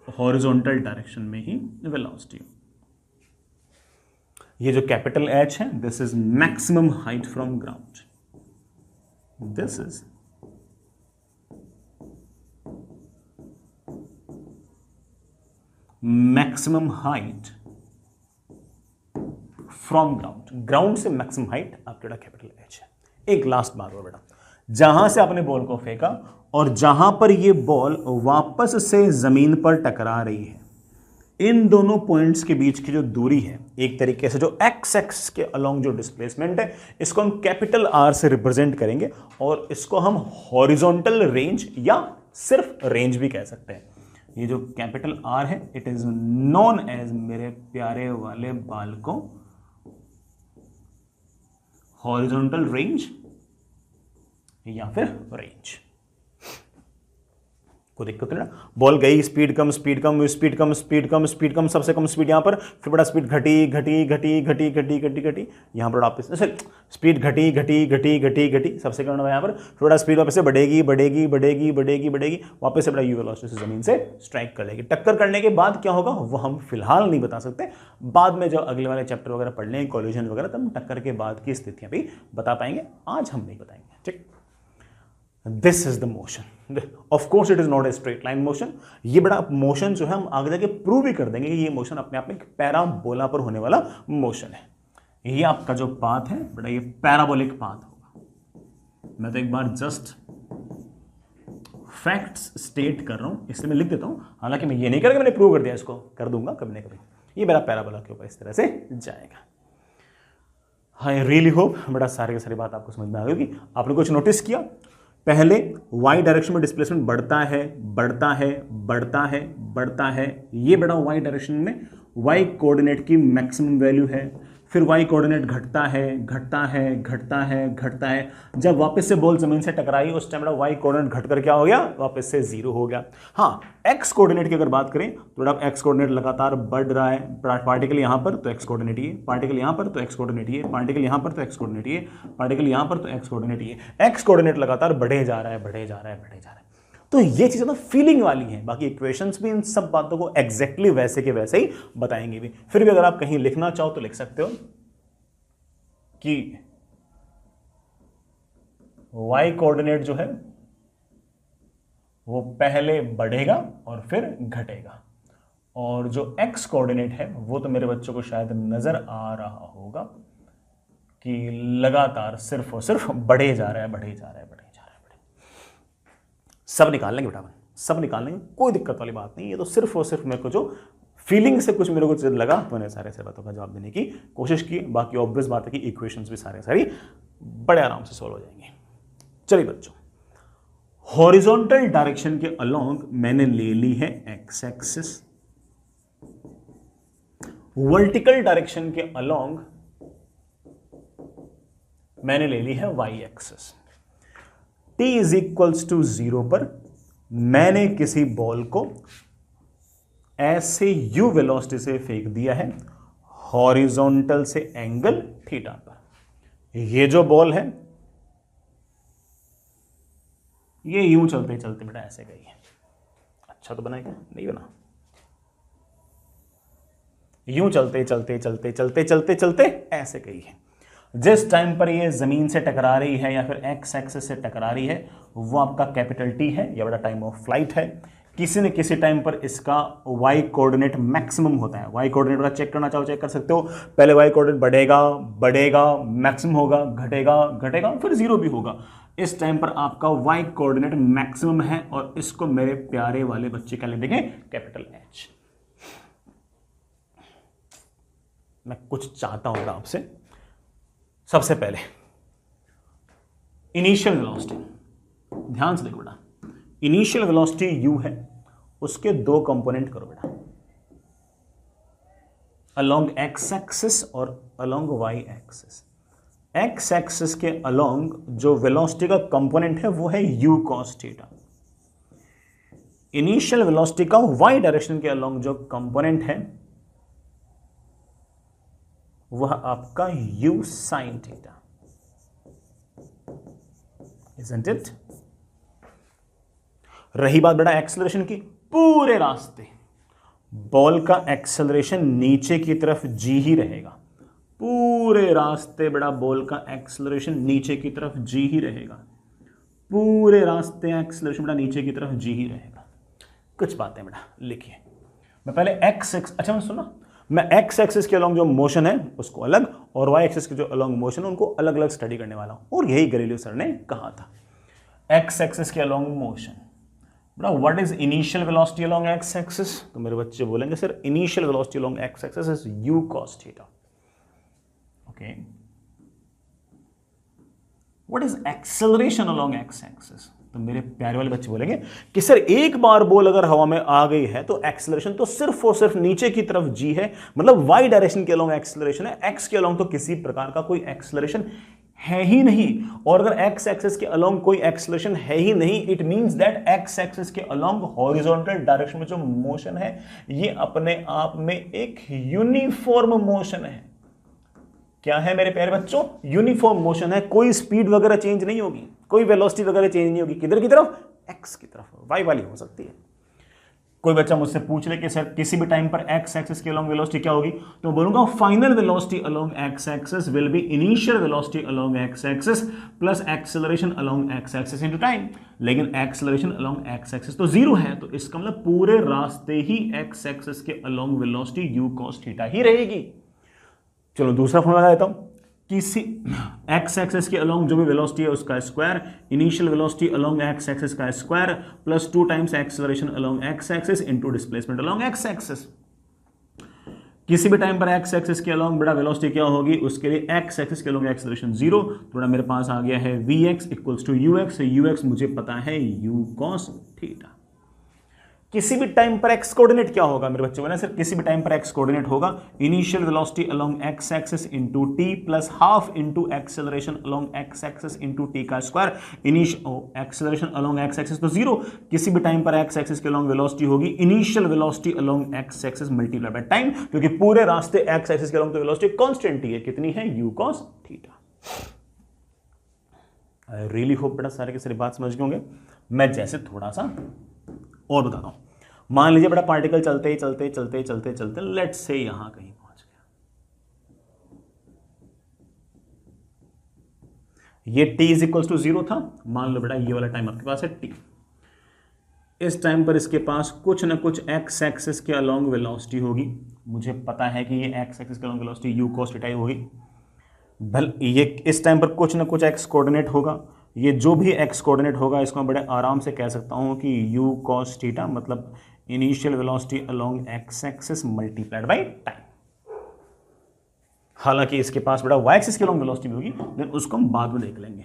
हॉरिजॉन्टल डायरेक्शन में ही वेलोसिटी होगी। ये जो कैपिटल H है this is maximum height from ground, this is maximum height from ground. Ground से मैक्सिमम हाइट आपके कैपिटल H है। एक लास्ट बात हो बेटा, जहां से आपने बॉल को फेंका और जहां पर ये बॉल वापस से जमीन पर टकरा रही है, इन दोनों पॉइंट्स के बीच की जो दूरी है, एक तरीके से जो एक्स एक्स के अलोंग जो डिस्प्लेसमेंट है, इसको हम कैपिटल R से रिप्रेजेंट करेंगे, और इसको हम हॉरिजॉन्टल रेंज या सिर्फ रेंज भी कह सकते हैं। ये जो कैपिटल R है इट इज नोन एज, मेरे प्यारे वाले बालकों, हॉरिजॉन्टल रेंज या फिर रेंज। कोई दिक्कत नहीं ना, बॉल गई, स्पीड कम स्पीड कम स्पीड कम स्पीड कम स्पीड कम, सबसे कम स्पीड यहां पर, फिर बड़ा स्पीड घटी घटी घटी घटी घटी घटी घटी, यहां पर वापस स्पीड घटी घटी घटी घटी घटी, सबसे कम यहां पर, फिर बड़ा स्पीड वापस से बढ़ेगी बढ़ेगी बढ़ेगी बढ़ेगी बढ़ेगी, वापस से बड़ा यू वेलोसिटी से जमीन से स्ट्राइक कर लेगी। टक्कर करने के बाद क्या होगा वो हम फिलहाल नहीं बता सकते, बाद में जब अगले वाले चैप्टर वगैरह पढ़ लेंगे कॉलिजन वगैरह, तब टक्कर के बाद की स्थितियां भी बता पाएंगे, आज हम नहीं बताएंगे। ठीक, this is the motion, of course it is not a straight line motion. ये बड़ा मोशन जो है हम आगे जाके प्रूव भी कर देंगे कि ये मोशन अपने आप में एक पैराबोला पर होने वाला मोशन है। ये आपका जो पाथ है बड़ा ये पैराबोलिक पाथ होगा। मैं तो एक बार जस्ट फैक्ट्स स्टेट कर रहा हूं, इसलिए मैं लिख देता हूं, हालांकि मैं ये नहीं करेंगे मैंने प्रूव कर दिया, इसको कर दूंगा कभी ना कभी। ये मेरा पैराबोला के ऊपर इस तरह से जाएगा। आई रियली होप बड़ा सारी की सारी बात आपको समझ में आ गई। आपने कुछ नोटिस किया, पहले y डायरेक्शन में डिस्प्लेसमेंट बढ़ता है बढ़ता है बढ़ता है बढ़ता है, ये बड़ा y डायरेक्शन में y कोऑर्डिनेट की मैक्सिमम वैल्यू है, फिर y कोऑर्डिनेट घटता है घटता है घटता है घटता है, जब वापस से बॉल जमीन से टकराई उस टाइम बड़ा y कोऑर्डिनेट घटकर क्या हो गया, वापस से 0 हो गया। हाँ, x कोऑर्डिनेट की अगर बात करें तो बड़ा x कोऑर्डिनेट लगातार बढ़ रहा है, पार्टिकल यहाँ पर तो x कोऑर्डिनेट ये, पार्टिकल यहाँ पर तो x कोऑर्डिनेट ये, पार्टिकल यहाँ पर तो x कोऑर्डिनेट ये, पार्टिकल यहाँ पर तो x कोऑर्डिनेट ये, x कोऑर्डिनेट लगातार बढ़े जा रहा है बढ़े जा रहा है बढ़े जा रहा है। तो ये चीज़ें तो फीलिंग वाली हैं, बाकी इक्वेशंस भी इन सब बातों को एग्जैक्टली वैसे के वैसे ही बताएंगे भी। फिर भी अगर आप कहीं लिखना चाहो तो लिख सकते हो कि वाई कोऑर्डिनेट जो है वो पहले बढ़ेगा और फिर घटेगा, और जो एक्स कोऑर्डिनेट है वो तो मेरे बच्चों को शायद नजर आ रहा होगा कि लगातार सिर्फ और सिर्फ बढ़े जा रहा है, बढ़े जा रहा है, बढ़े जा रहा है, बढ़े। सब निकाल लेंगे बेटा, सब निकाल लेंगे, कोई दिक्कत वाली बात नहीं। ये तो सिर्फ और सिर्फ मेरे को जो फीलिंग से कुछ मेरे को लगा तो मैंने सारे बातों का जवाब देने की कोशिश की। बाकी ऑब्वियस बात है कि इक्वेशंस भी सारी बड़े आराम से सॉल्व हो जाएंगे। चलिए बच्चों, हॉरिजॉन्टल डायरेक्शन के अलोंग मैंने ले ली है एक्स एक्सिस, वर्टिकल डायरेक्शन के अलोंग मैंने ले ली है y axis. t is equals to 0 पर मैंने किसी बॉल को ऐसे u वेलोसिटी से फेंक दिया है हॉरिजॉन्टल से एंगल थीटा पर। ये जो बॉल है ये यूं चलते चलते बेटा ऐसे गई है। अच्छा तो बना क्या? नहीं बना। यूं चलते चलते चलते चलते चलते चलते ऐसे गई है। जिस टाइम पर ये जमीन से टकरा रही है या फिर एक्स एक्सिस से टकरा रही है वो आपका कैपिटल टी है, या बड़ा टाइम ऑफ फ्लाइट है। किसी न किसी टाइम पर इसका वाई कोऑर्डिनेट मैक्सिमम होता है। वाई कोऑर्डिनेट का चेक करना चाहो चेक कर सकते हो। पहले वाई कोऑर्डिनेट बढ़ेगा बढ़ेगा, मैक्सिमम होगा, घटेगा घटेगा, फिर जीरो भी होगा। इस टाइम पर आपका वाई कोऑर्डिनेट मैक्सिमम है और इसको मेरे प्यारे वाले बच्चे क्या ले देंगे? Capital H. मैं कुछ चाहता हूं आपसे। सबसे पहले इनिशियल वेलोसिटी ध्यान से देखो बेटा। इनिशियल वेलोसिटी u है, उसके दो कंपोनेंट करो बेटा, अलोंग एक्स एक्सिस और along y axis. X axis के अलोंग जो वेलोसिटी का कंपोनेंट है वो है u cos theta. Initial velocity का वाई डायरेक्शन के अलोंग जो कंपोनेंट है वह आपका u sin theta. Isn't it? रही बात बेटा एक्सेलरेशन की, पूरे रास्ते बॉल का एक्सेलरेशन नीचे की तरफ g ही रहेगा। पूरे रास्ते बेटा बॉल का एक्सेलरेशन नीचे की तरफ g ही रहेगा। पूरे रास्ते एक्सेलरेशन बेटा नीचे की तरफ g ही रहेगा। कुछ बातें बेटा लिखिए। मैं पहले एक्स अच्छा मैं सुना, मैं एक्स एक्सिस के अलोंग जो मोशन है उसको अलग और वाई एक्सिस के जो अलोंग मोशन है उनको अलग अलग स्टडी करने वाला हूं, और यही गैलीलियो सर ने कहा था। एक्स एक्सिस के अलोंग मोशन बेटा, what is initial velocity along x axis? तो मेरे बच्चे बोलेंगे sir initial velocity along x axis is u cos theta. Okay, what is acceleration along x axis? तो मेरे प्यारे वाले बच्चे बोलेंगे कि सर एक बार बॉल अगर हवा में आ गई है तो एक्सेलरेशन तो सिर्फ और सिर्फ नीचे की तरफ g है, मतलब y डायरेक्शन के अलोंग एक्सेलरेशन है, x के अलोंग तो किसी प्रकार का कोई एक्सेलरेशन है ही नहीं। और अगर x एक्सिस के अलोंग कोई एक्सेलरेशन है ही नहीं, it means that x axis के अलोंग हॉरिजॉन्टल डायरेक्शन में जो मोशन है ये अपने आप में एक यूनिफॉर्म मोशन है। क्या है मेरे प्यारे बच्चों? यूनिफॉर्म मोशन है। कोई स्पीड वगैरह चेंज नहीं होगी, कोई वेलोसिटी वगैरह चेंज नहीं होगी। किधर की तरफ? एक्स की तरफ। वाई वाली हो सकती है। कोई बच्चा मुझसे पूछ ले कि सर किसी भी टाइम पर एक्स एक्सिस के अलोंग वेलोसिटी क्या होगी, तो मैं बोलूंगा final velocity along x axis will be initial velocity along x axis plus acceleration along x axis into time. लेकिन एक्सेलरेशन अलोंग एक्स एक्सिस तो जीरो है, तो इसका मतलब पूरे रास्ते ही एक्स एक्सिस के along velocity u cos theta ही रहेगी। चलो दूसरा फॉर्मूला देता हूं। किसी एक्स एक्सिस के अलोंग जो भी वेलोसिटी है उसका square, initial velocity along x axis का square plus 2 times acceleration along x axis into displacement along x axis. किसी भी टाइम पर एक्स एक्सिस के अलोंग बड़ा वेलोसिटी क्या होगी, उसके लिए एक्स एक्सिस के अलोंग एक्सेलरेशन 0। तो बड़ा मेरे पास आ गया है vx equals to ux। ux मुझे पता है u cos थीटा। किसी भी टाइम पर एक्स कोऑर्डिनेट क्या होगा मेरे बच्चों? ना सर किसी भी टाइम पर एक्स कोऑर्डिनेट होगा initial velocity along x axis into t plus half into acceleration along x axis into t का square. Acceleration along x axis तो 0। किसी भी टाइम पर एक्स एक्सिस के अलोंग वेलोसिटी होगी initial velocity along x axis multiply by time, क्योंकि पूरे रास्ते एक्स एक्सिस के अलोंग तो वेलोसिटी कांस्टेंट ही है। कितनी है? u cos theta. I really hope बेटा सारे के सारी बात समझ गए होंगे। मैं जैसे थोड़ा सा और बताता हूं। मान लीजिए बड़ा पार्टिकल चलते ही चलते चलते चलते चलते लेट्स से यहां कहीं पहुंच ये t इज इक्वल टू 0 था, मान लो बेटा ये वाला टाइम आपके पास है t। इस टाइम पर इसके पास कुछ ना कुछ x एक्सिस के अलोंग वेलोसिटी होगी, मुझे पता है कि ये x एक्सिस के along velocity u cos theta होगी। भल ये इस टाइम पर कुछ ना कुछ x कोऑर्डिनेट होगा, ये जो भी x कोऑर्डिनेट होगा इसको मैं बड़े आराम से कह सकता हूँ कि u cos थीटा मतलब initial velocity along x axis multiplied by time. हालांकि इसके पास बड़ा y एक्सिस के अलोंग वेलोसिटी भी होगी, लेकिन उसको हम बाद में देख लेंगे।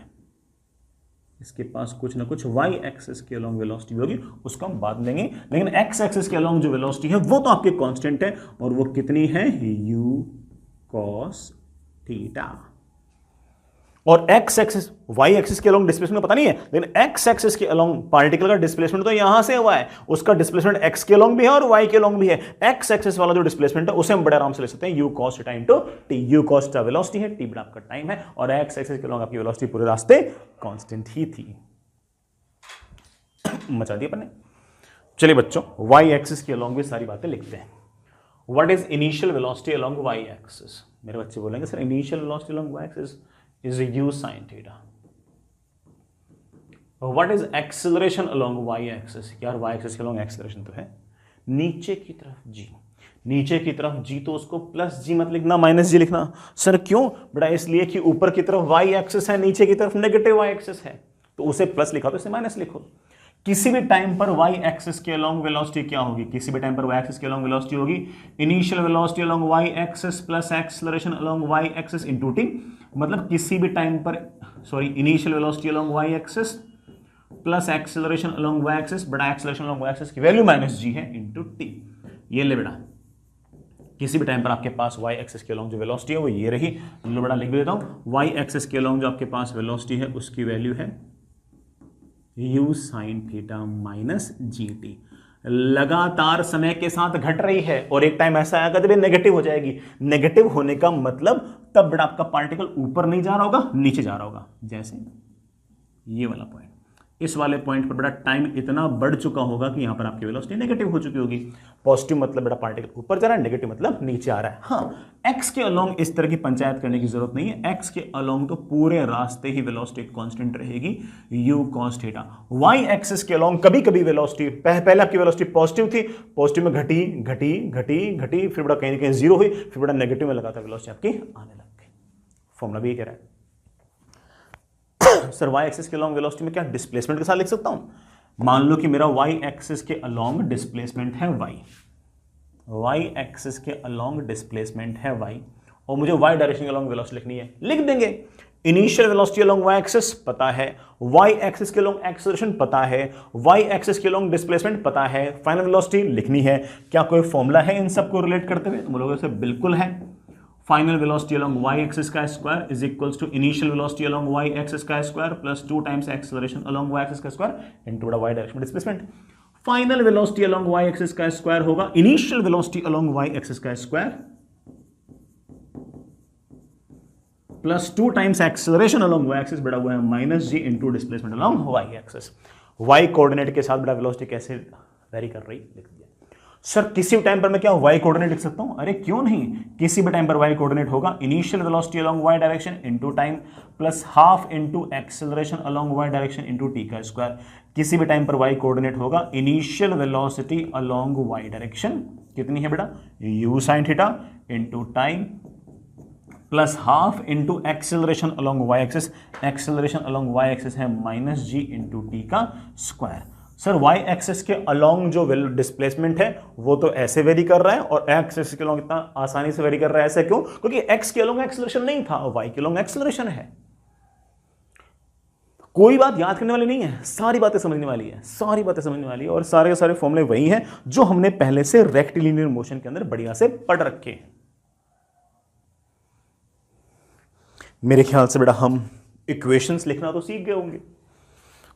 इसके पास कुछ ना कुछ y एक्सिस के अलोंग वेलोसिटी भी होगी, उसको हम बाद में लेंगे। लेकिन x एक्सिस के अलोंग जो वेलोसिटी है वो तो आपकी कांस्टेंट है, और वो कितनी है, u cos थीटा। और x एक्सिस y एक्सिस के अलोंग डिस्प्लेसमेंट पता नहीं है, लेकिन x एक्सिस के अलोंग पार्टिकल का डिस्प्लेसमेंट तो यहां से हुआ है, उसका डिस्प्लेसमेंट x के अलोंग भी है और y के अलोंग भी है। x एक्सिस वाला जो डिस्प्लेसमेंट है उसे हम बड़े आराम से ले सकते हैं u cos theta into t। u cos theta velocity है, t बड़ा आपका टाइम है, और x एक्सिस के अलोंग आपकी वेलोसिटी पूरे रास्ते कांस्टेंट ही थी। मचा दिया अपन ने। चलिए बच्चों, y एक्सिस के अलोंग भी सारी बातें लिखते हैं। What is initial velocity along y axis? मेरे बच्चे बोलेंगे sir initial velocity along y axis is u sin theta. What is acceleration along y axis? यार y axis के along acceleration तो है नीचे की तरफ g, नीचे की तरफ g, तो उसको प्लस g मत लिखना, माइनस g लिखना। सर क्यों बेटा? इसलिए कि ऊपर की तरफ y एक्सिस है, नीचे की तरफ नेगेटिव y एक्सिस है, तो उसे प्लस लिखा तो इसे माइनस लिखो। किसी भी टाइम पर y एक्सिस के अलोंग वेलोसिटी क्या होगी? किसी भी टाइम पर y एक्सिस के अलोंग वेलोसिटी होगी initial velocity along y axis plus acceleration along y axis into t। मतलब किसी भी टाइम पर initial velocity along y axis plus acceleration along y axis, बड़ा एक्सेलरेशन अलोंग y एक्सिस की value minus g है into t। ये ले बेटा, किसी भी टाइम पर आपके पास y एक्सिस के अलोंग जो वेलोसिटी है वो ये रही। लो बेटा लिख देता हूं, y एक्सिस के अलोंग जो आपके पास वेलोसिटी है उसकी वैल्यू है u sin theta minus gt। लगातार समय के साथ घट रही है, और एक टाइम ऐसा आएगा जब नेगेटिव हो जाएगी। नेगेटिव होने का मतलब तब बड़ा आपका पार्टिकल ऊपर नहीं जा रहा होगा, नीचे जा रहा होगा। जैसे ये वाला पॉइंट, इस वाले पॉइंट पर बड़ा टाइम इतना बढ़ चुका होगा कि यहां पर आपकी वेलोसिटी नेगेटिव हो चुकी होगी। पॉजिटिव मतलब बड़ा पार्टिकल ऊपर जा रहा है, नेगेटिव मतलब नीचे आ रहा है। हाँ, एक्स के अलोंग इस तरह की पंचायत करने की जरूरत नहीं है। एक्स के अलोंग तो पूरे रास्ते ही वेलोसिटी कांस्टेंट रहेगी u cos theta. Y axis के अलोंग कभी कभी वेलोसिटी पहले आपकी वेलोसिटी पॉजिटिव थी, पॉजिटिव में घटी घटी घटी घटी, फिर बड़ा कहीं ना कहीं जीरो हुई, फिर बड़ा नेगेटिव में लगातार वेलोसिटी आपकी आने लग गई। फॉर्मूला भी ये कह रहा है। सर y एक्सिस के अलोंग वेलोसिटी में क्या डिस्प्लेसमेंट के साथ लिख सकता हूं? मान लो कि मेरा y एक्सिस के अलोंग डिस्प्लेसमेंट है y एक्सिस के अलोंग डिस्प्लेसमेंट है y, और मुझे y डायरेक्शन के अलोंग वेलोसिटी लिखनी है, लिख देंगे। Initial velocity along y axis पता है, y एक्सिस के अलोंग एक्सेलरेशन पता है, y एक्सिस के अलोंग डिस्प्लेसमेंट पता है, फाइनल वेलोसिटी लिखनी है। क्या कोई फॉर्मूला है इन सबको रिलेट करते हुए? तुम लोगों से बिल्कुल है। Final velocity along y axis का square is equals to initial velocity along y axis का square plus 2 times acceleration along y axis का square into y direction displacement. Final velocity along y axis का square होगा initial velocity along y axis का square plus 2 times acceleration along y axis, बड़ा हुआ है minus g into displacement along y axis. y coordinate के साथ बड़ा velocity कैसे वेरी कर रही लिख दिया। सर किसी भी टाइम पर मैं क्या y कोऑर्डिनेट लिख सकता हूं? अरे क्यों नहीं, किसी भी टाइम पर y कोऑर्डिनेट होगा initial velocity along y direction into time plus half into acceleration along y direction into t का स्क्वायर। किसी भी टाइम पर y कोऑर्डिनेट होगा initial velocity along y direction, कितनी है बेटा, u sin theta into time plus half into acceleration along y axis. Acceleration along y axis है minus g into t का स्क्वायर। सर y एक्सिस के along जो displacement है वो तो ऐसे वेरी कर रहा है, और x एक्सिस के अलोंग इतना आसानी से वेरी कर रहा है, ऐसे क्यों? क्योंकि x के अलोंग एक्सेलरेशन नहीं था, y के अलोंग एक्सेलरेशन है। कोई बात याद करने वाली नहीं है, सारी बातें समझने वाली है, सारी बातें समझने वाली है, और सारे के सारे फॉर्मूले वही हैं जो हमने पहले से रेक्टिलिनियर मोशन के अंदर बढ़िया से पढ़ रखे हैं। मेरे ख्याल से बेटा हम इक्वेशंस लिखना तो सीख गए होंगे।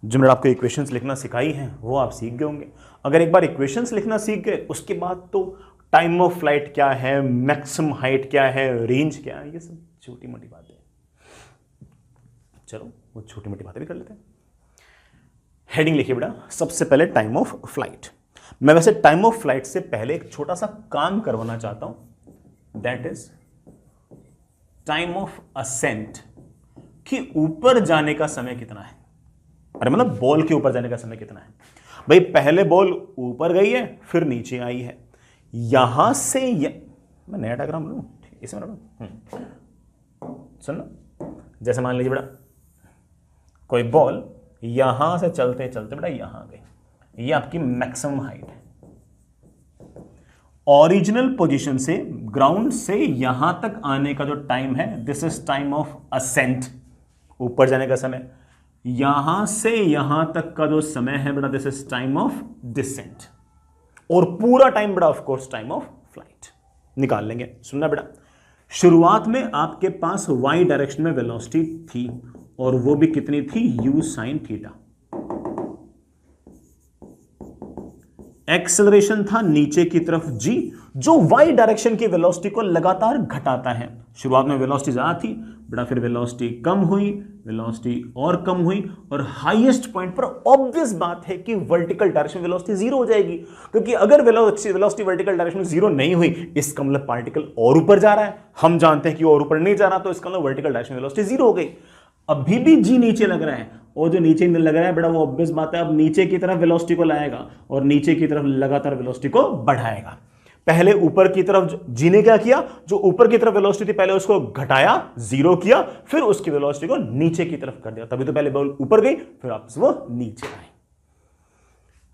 जो मैंने आपको इक्वेशंस लिखना सिखाई हैं वो आप सीख गए होंगे। अगर एक बार इक्वेशंस लिखना सीख गए, उसके बाद तो टाइम ऑफ फ्लाइट क्या है, मैक्सिमम हाइट क्या है, रेंज क्या है, ये सब छोटी मोटी बातें। चलो वो छोटी मोटी बातें भी कर लेते हैं। हेडिंग लिखिए बेटा, सबसे पहले टाइम ऑफ फ्लाइट। मैं वैसे टाइम ऑफ फ्लाइट से पहले एक छोटा सा काम करवाना चाहता हूं, that is time of ascent कि ऊपर जाने का समय कितना है। अरे मतलब बॉल के ऊपर जाने का समय कितना है। भाई पहले बॉल ऊपर गई है फिर नीचे आई है, यहां से मैं नया डायग्राम लूं इसमें सुनो, जैसे मान लीजिए बेटा कोई बॉल यहां से चलते चलते बेटा यहां गई, ये आपकी मैक्सिमम हाइट है। ओरिजिनल पोजीशन से ग्राउंड से यहां तक आने का जो टाइम है this is time of ascent, ऊपर जाने का समय। यहां से यहां तक का जो समय है बेटा this is time of descent, और पूरा टाइम बेटा of course time of flight निकाल लेंगे। सुनना बेटा, शुरुआत में आपके पास y डायरेक्शन में वेलोसिटी थी और वो भी कितनी थी, u sin थीटा। एक्सेलरेशन था नीचे की तरफ g, जो y डायरेक्शन की वेलोसिटी को लगातार घटाता है। शुरुआत में वेलोसिटी ज्यादा थी बेटा, फिर वेलोसिटी कम हुई, वेलोसिटी और कम हुई, और हाईएस्ट पॉइंट पर ऑब्वियस बात है कि वर्टिकल डायरेक्शन में वेलोसिटी जीरो हो जाएगी, क्योंकि अगर वेलोसिटी वर्टिकल डायरेक्शन में जीरो नहीं हुई इसका मतलब पार्टिकल और ऊपर जा रहा है। हम जानते हैं कि और ऊपर नहीं जा रहा, तो इसका मतलब वर्टिकल डायरेक्शन में वेलोसिटी जीरो हो गई। अभी भी जी नीचे लग रहा है, और जो नीचे लग रहा है बेटा वो ऑब्वियस बात है अब नीचे की तरफ वेलोसिटी को लाएगा और नीचे की तरफ लगातार वेलोसिटी को बढ़ाएगा। पहले ऊपर की तरफ जी ने क्या किया, जो ऊपर की तरफ वेलोसिटी थी पहले उसको घटाया, जीरो किया, फिर उसकी वेलोसिटी को नीचे की तरफ कर दिया। तभी तो पहले बॉल ऊपर गई फिर वापस वो नीचे आई।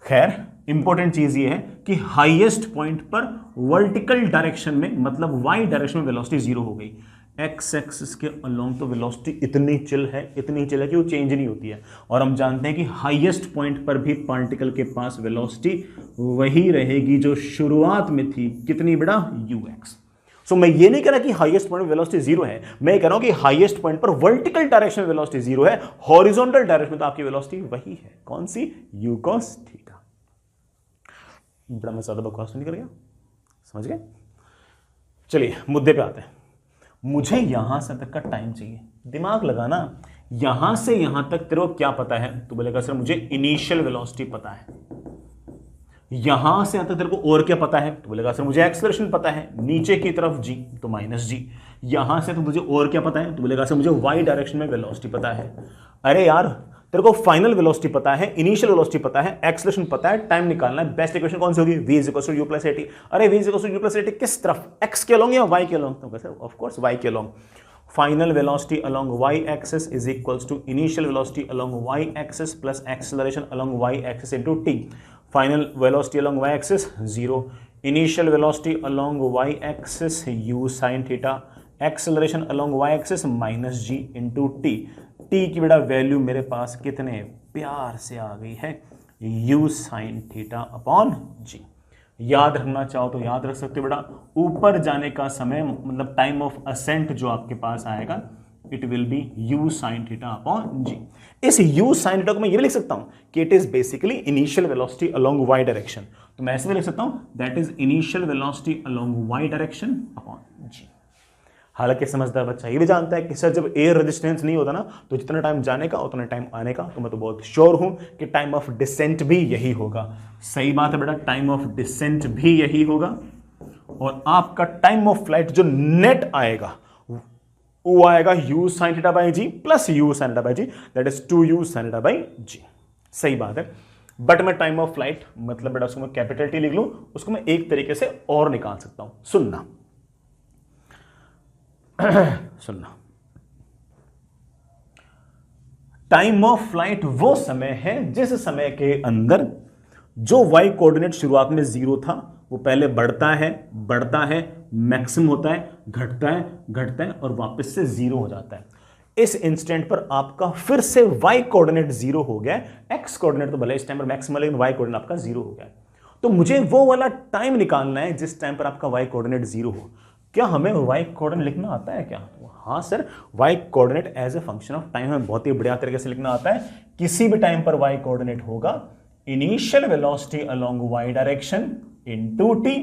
खैर इंपॉर्टेंट चीज ये है कि हाईएस्ट पॉइंट पर वर्टिकल डायरेक्शन में मतलब वाई डायरेक्शन में वेलोसिटी जीरो हो गई। एक्स एक्सिस के अलोंग तो वेलोसिटी इतनी चिल है कि वो चेंज नहीं होती है, और हम जानते हैं कि हाईएस्ट पॉइंट पर भी पार्टिकल के पास वेलोसिटी वही रहेगी जो शुरुआत में थी, कितनी बेटा, ux। सो मैं ये नहीं कह रहा कि हाईएस्ट पॉइंट में वेलोसिटी जीरो है, मैं कह रहा हूं कि हाईएस्ट पॉइंट पर वर्टिकल डायरेक्शन में वेलोसिटी जीरो है, हॉरिजॉन्टल डायरेक्शन में तो आपकी वेलोसिटी वही है, कौन सी, u cos थीटा। बड़ा मैं ज्यादा बकवास नहीं कर गया, समझ गए। चलिए मुद्दे पे आते हैं। मुझे यहां से तक का टाइम चाहिए, दिमाग लगाना, यहां से यहां तक तेरे को क्या पता है, तो बोलेगा सर मुझे इनिशियल वेलोसिटी पता है। यहां से यहां तक तेरे को और क्या पता है, तो बोलेगा सर मुझे एक्सेलरेशन पता है, नीचे की तरफ g तो माइनस g। यहां से तो मुझे और क्या पता है, तो बोलेगा सर मुझे y डायरेक्शन में वेलोसिटी पता है। अरे यार तेरे को फाइनल वेलोसिटी पता है, इनिशियल वेलोसिटी पता है, एक्सेलरेशन पता है, टाइम निकालना है। बेस्ट इक्वेशन कौन सी होगी, v = u + at। अरे v = u + at किस तरफ, x के अलोंग या y के अलोंग, तो सर ऑफ कोर्स y के along. Final velocity along y axis is equals to initial velocity along y axis plus acceleration along y axis into t। Final velocity along y axis 0, initial velocity along y axis u sin theta, acceleration along y axis -g into t। T की बेटा value मेरे पास कितने प्यार से आ गई है, u sin theta upon g। याद रखना चाहो तो याद रख सकते हो बेटा, ऊपर जाने का समय मतलब टाइम ऑफ असेंट जो आपके पास आएगा it will be u sin theta upon g। इस u sin थीटा को मैं ये लिख सकता हूं कि it is basically initial velocity along y direction, तो मैं ऐसे भी लिख सकता हूं that is initial velocity along y direction upon g। हालांकि समझदार बच्चा ये भी जानता है कि सर जब एयर रेजिस्टेंस नहीं होता ना तो जितना टाइम जाने का उतना टाइम आने का, तो मैं तो बहुत श्योर हूं कि टाइम ऑफ डिसेंट भी यही होगा। सही बात है बेटा, टाइम ऑफ डिसेंट भी यही होगा, और आपका टाइम ऑफ फ्लाइट जो नेट आएगा वो आएगा u sin theta by g plus u sin theta by g, that is 2u sin theta by g। सही बात है, बट मैं टाइम ऑफ फ्लाइट मतलब बेटा उसको मैं कैपिटल टी लिख लूं, उसको मैं एक तरीके से और निकाल सकता हूं। सुनना सुनना, टाइम ऑफ फ्लाइट वो समय है जिस समय के अंदर जो y कोऑर्डिनेट शुरुआत में 0 था वो पहले बढ़ता है, मैक्सिमम होता है, घटता है और वापस से 0 हो जाता है। इस इंस्टेंट पर आपका फिर से y कोऑर्डिनेट 0 हो गया, x कोऑर्डिनेट तो भले इस टाइम पर मैक्सिमम लेकिन y कोऑर्डिनेट आपका 0 हो गया। तो मुझे वो वाला टाइम निकालना है जिस टाइम पर आपका y कोऑर्डिनेट 0 हो। क्या हमें y कोऑर्डिनेट लिखना आता है क्या? हाँ sir, y coordinate as a function of time हमें बहुत ही बढ़िया तरीके से लिखना आता है। किसी भी टाइम पर y कोऑर्डिनेट होगा initial velocity along y direction into t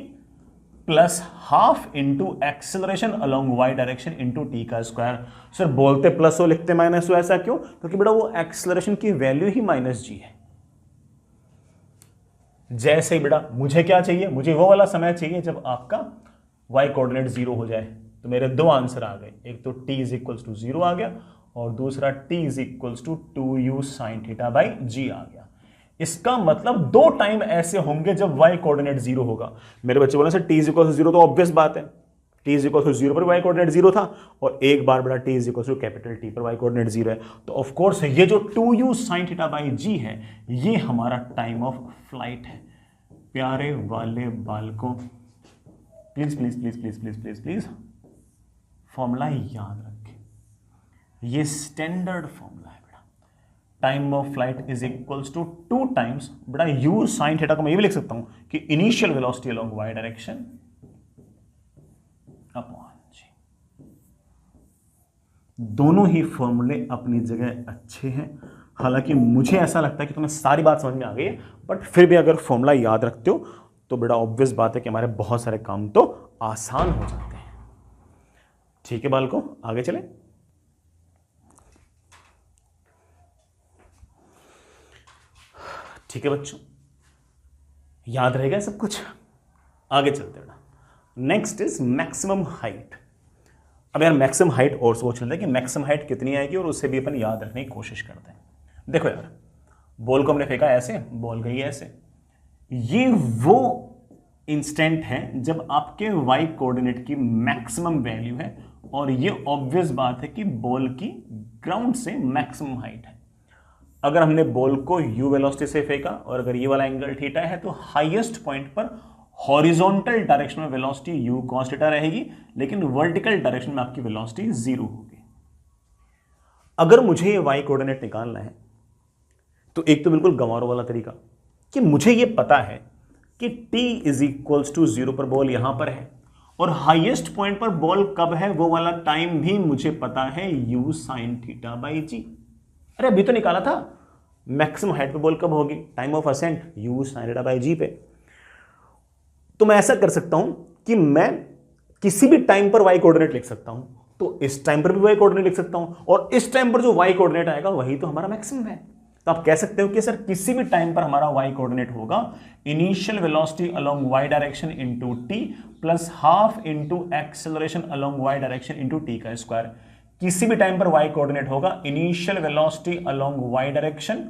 plus half into acceleration along y direction into t का स्क्वायर। सर बोलते प्लस हो लिखते माइनस हो, ऐसा क्यों? क्योंकि बेटा वो एक्सेलरेशन की वैल्यू ही -g है। जैसे ही बेटा मुझे क्या चाहिए, मुझे वो वाला समय चाहिए जब आपका y कोऑर्डिनेट 0 हो जाए। तो मेरे दो आंसर आ गए, एक तो t = 0 आ गया और दूसरा t is equals to 2u sine theta by g आ गया। इसका मतलब दो टाइम ऐसे होंगे जब y कोऑर्डिनेट 0 होगा। मेरे बच्चे बोले sir t is equals to 0, तो ऑब्वियस बात है t इज इक्वल्स टू 0 पर y कोऑर्डिनेट 0 था, और एक बार बड़ा t is equals to capital T पर y कोऑर्डिनेट 0 है। तो ऑफ कोर्स ये जो 2u sine theta by g है, ये हमारा टाइम ऑफ फ्लाइट है। प्यारे वाले बालकों, please please please please please please please formula याद रखें, ये स्टैंडर्ड फॉर्मूला है बेटा। Time of flight is equals to 2 times बेटा u साइन थीटा को मैं ये भी लिख सकता हूं कि initial velocity along y direction upon g। दोनों ही फॉर्मूले अपनी जगह अच्छे हैं। हालांकि मुझे ऐसा लगता है कि तुम्हें सारी बात समझ में आ गई है, बट फिर भी अगर फॉर्मूला याद रखते हो तो बेटा ऑब्वियस बात है कि हमारे बहुत सारे काम तो आसान हो जाते हैं। ठीक है बालकों, आगे चले। ठीक है बच्चों, याद रहेगा सब कुछ। आगे चलते बेटा। Next is maximum height. अब यार मैक्सिमम हाइट और सोच लेते हैं कि मैक्सिमम हाइट कितनी आएगी, और उससे भी अपन याद रखने की कोशिश करते हैं। देखो यार, बॉल को हमने फेंका ऐसे, बॉल गई ऐसे। ये वो इंस्टेंट है जब आपके y कोऑर्डिनेट की मैक्सिमम वैल्यू है, और ये ऑब्वियस बात है कि बॉल की ग्राउंड से मैक्सिमम हाइट है। अगर हमने बॉल को u वेलोसिटी से फेंका और अगर ये वाला एंगल थीटा है, तो हाईएस्ट पॉइंट पर हॉरिजॉन्टल डायरेक्शन में वेलोसिटी u cos थीटा रहेगी, लेकिन वर्टिकल डायरेक्शन में आपकी वेलोसिटी 0 होगी। अगर मुझे ये y कोऑर्डिनेट निकालना है, तो एक तो बिल्कुल गंवारों वाला तरीका कि मुझे ये पता है कि t इज इक्वल्स टू 0 पर बॉल यहां पर है, और हाईएस्ट पॉइंट पर बॉल कब है वो वाला टाइम भी मुझे पता है, u साइन थीटा बाई जी। अरे अभी तो निकाला था मैक्सिमम हाइट पे बॉल कब होगी, time of ascent u sine theta by g पे। तो मैं ऐसा कर सकता हूं कि मैं किसी भी टाइम पर y कोऑर्डिनेट लिख सकता हूं, तो इस टाइम पर भी y कोऑर्डिनेट लिख सकता हूं, और इस टाइम पर जो y कोऑर्डिनेट आएगा वही तो हमारा मैक्सिमम है। तो आप कह सकते हो कि सर किसी भी टाइम पर हमारा y कोऑर्डिनेट होगा initial velocity along y direction into t plus half into acceleration along y direction into t का स्क्वायर। किसी भी टाइम पर y कोऑर्डिनेट होगा initial velocity along y direction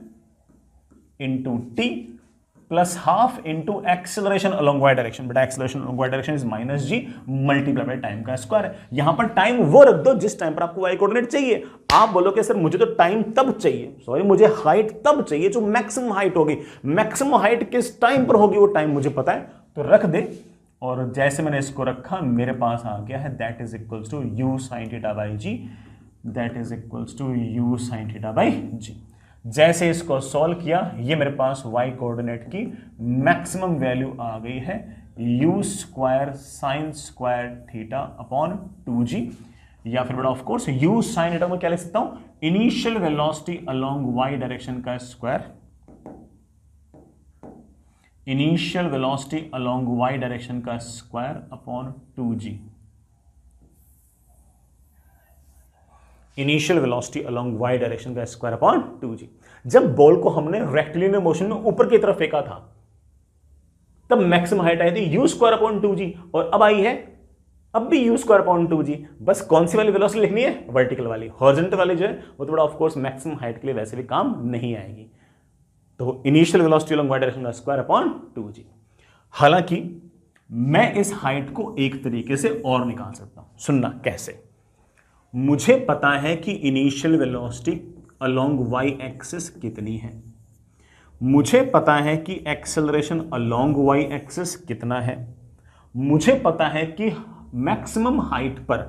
into t plus half into acceleration along y direction. बेटा acceleration along y direction is minus g multiply by time का square. यहां पर time वो रख दो जिस टाइम पर आपको y कोऑर्डिनेट चाहिए। आप बोलोगे सर मुझे तो टाइम तब चाहिए, सॉरी मुझे हाइट तब चाहिए जो मैक्सिमम हाइट होगी। मैक्सिमम हाइट किस टाइम पर होगी वो टाइम मुझे पता है, तो रख दे। और जैसे मैंने इसको रखा मेरे पास आ गया है that is equals to u sine theta by g, that is equals to u sine theta by g. जैसे इसको सॉल्व किया, ये मेरे पास y कोऑर्डिनेट की मैक्सिमम वैल्यू आ गई है u square sine square theta upon 2g, या फिर बेटा of course u sine theta में क्या लिख सकता हूं, initial velocity along y direction का square, initial velocity along y direction का square upon 2g। Initial velocity along y direction का स्क्वायर अपॉन 2g। जब बॉल को हमने रेक्टिलिनियर मोशन में ऊपर की तरफ फेंका था तब मैक्सिमम हाइट आई थी u स्क्वायर अपॉन 2g, और अब आई है अब भी u स्क्वायर अपॉन 2g। बस कौन सी वाली वेलोसिटी लिखनी है, वर्टिकल वाली। हॉरिजॉन्टल वाली जो है वो तो बड़ा ऑफ कोर्स मैक्सिमम हाइट के लिए वैसे भी काम नहीं आएगी। तो initial velocity along y direction का स्क्वायर अपॉन 2g। हालांकि मैं इस हाइट को एक तरीके से और निकाल सकता हूं, सुनना कैसे। मुझे पता है कि initial velocity along y axis कितनी है, मुझे पता है कि एक्सेलरेशन अलोंग y एक्सिस कितना है, मुझे पता है कि मैक्सिमम हाइट पर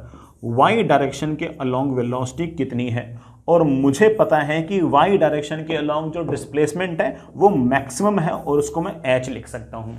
y डायरेक्शन के अलोंग वेलोसिटी कितनी है, और मुझे पता है कि y डायरेक्शन के अलोंग जो डिस्प्लेसमेंट है वो मैक्सिमम है, और उसको मैं h लिख सकता हूं।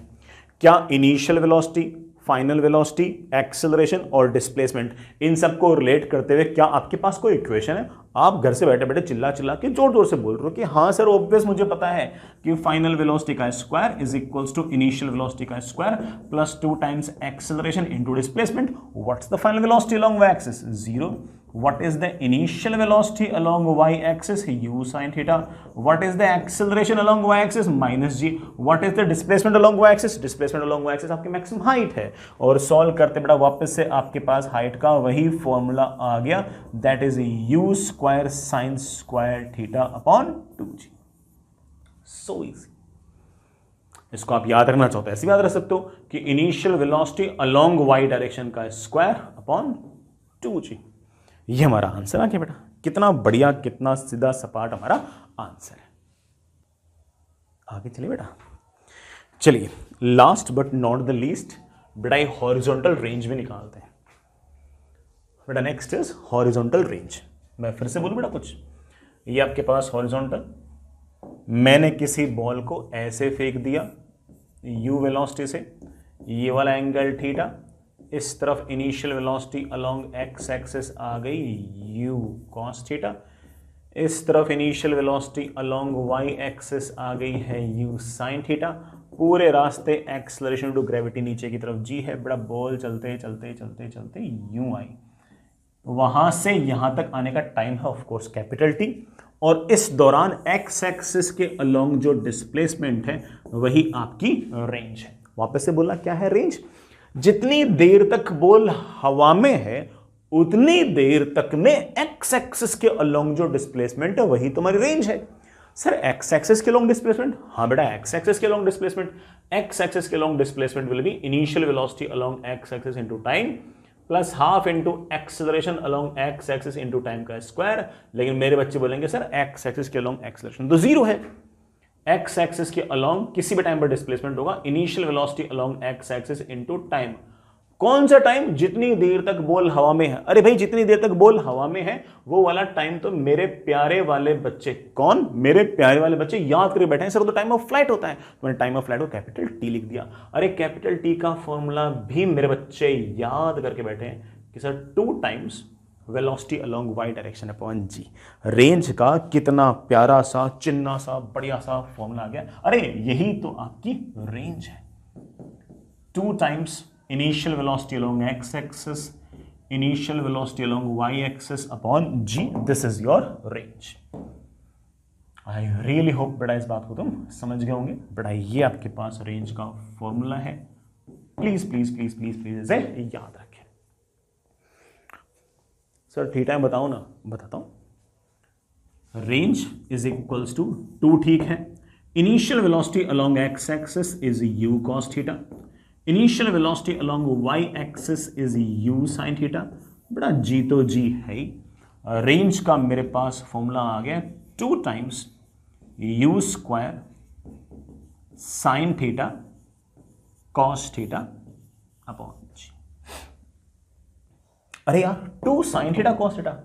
क्या initial velocity, final velocity, acceleration और डिस्प्लेसमेंट, इन सबको रिलेट करते हुए क्या आपके पास कोई इक्वेशन है? आप घर से बैठे बैठे चिल्ला चिल्ला के जोर जोर से बोल रहे हो कि हाँ सर ऑब्वियस मुझे पता है कि फाइनल वेलोसिटी का square is equals to initial velocity का square plus 2 times acceleration into displacement. What's the final velocity along y axis? 0। What is the initial velocity along y-axis? U sin theta. What is the acceleration along y-axis? Minus g. What is the displacement along y-axis? Displacement along y-axis आपकी maximum height है। और solve करते बेटा वापस से आपके पास height का वही फॉर्मूला आ गया, that is u square sine square theta upon 2g। So easy. इसको आप याद रखना चाहते हैं ऐसे याद रख सकते हो कि initial velocity along y direction का स्क्वायर अपॉन 2g। ये हमारा आंसर आ गया बेटा। कितना बढ़िया, कितना सीधा सपाट हमारा आंसर है। आगे चलिए बेटा। चलिए last but not the least बेटा ये हॉरिजॉन्टल रेंज भी निकालते हैं बेटा। Next is horizontal range. मैं फिर से बोलूं बेटा कुछ, ये आपके पास हॉरिजॉन्टल, मैंने किसी बॉल को ऐसे फेंक दिया u वेलोसिटी से, ये वाला एंगल थीटा, इस तरफ initial velocity along x axis आ गई u cos थीटा, इस तरफ initial velocity along y axis आ गई है u sin थीटा। पूरे रास्ते एक्सेलरेशन टू ग्रेविटी नीचे की तरफ g है बड़ा। बॉल चलते चलते चलते चलते यूं आई, वहां से यहां तक आने का टाइम है ऑफ कोर्स कैपिटल T, और इस दौरान x एक्सिस के अलोंग जो डिस्प्लेसमेंट है वही आपकी रेंज है। वापस से बोला क्या है रेंज? जितनी देर तक बॉल हवा में है उतनी देर तक में x एक्सिस के अलोंग जो डिस्प्लेसमेंट है वही तुम्हारी रेंज है। सर x एक्सिस के अलोंग डिस्प्लेसमेंट? हाँ बेटा x एक्सिस के अलोंग डिस्प्लेसमेंट। x एक्सिस के along displacement will be initial velocity along x axis into time plus half into acceleration along x axis into time का square. लेकिन मेरे बच्चे बोलेंगे सर x एक्सिस के अलोंग एक्सेलरेशन तो zero है। x axis के अलोंग किसी भी टाइम पर डिस्प्लेसमेंट होगा initial velocity along x axis into time. कौन सा टाइम? जितनी देर तक बॉल हवा में है। अरे भाई जितनी देर तक बॉल हवा में है वो वाला टाइम तो मेरे प्यारे वाले बच्चे, कौन? मेरे प्यारे वाले बच्चे याद करके बैठे हैं सर, तो टाइम ऑफ फ्लाइट होता है। तो मैंने टाइम ऑफ फ्लाइट को कैपिटल टी लिख दिया। अरे कैपिटल टी का फॉर्मूला भी मेरे बच्चे याद करके बैठे हैं कि sir 2 times velocity along y direction upon g. Range का कितना प्यारा सा चिन्ना सा बढ़िया सा फॉर्मूला आ गया। अरे यही तो आपकी रेंज है। 2 times initial velocity along x axis, initial velocity along y axis upon g, this is your range. I really hope बेटा इस बात को तुम समझ गए होंगे। बेटा ये आपके पास रेंज का फॉर्मूला है, please please please please please इसे याद रखें। सर थीटा बताओ ना, बताता हूं। रेंज इज इक्वल्स टू 2, ठीक है। Initial velocity along x axis is u cos theta, initial velocity along y axis is u sin theta. बड़ा g तो g है ही। रेंज का मेरे पास फॉर्मूला आ गया 2 times u square sine theta cos theta upon g। अरे यार 2 sine theta cos theta,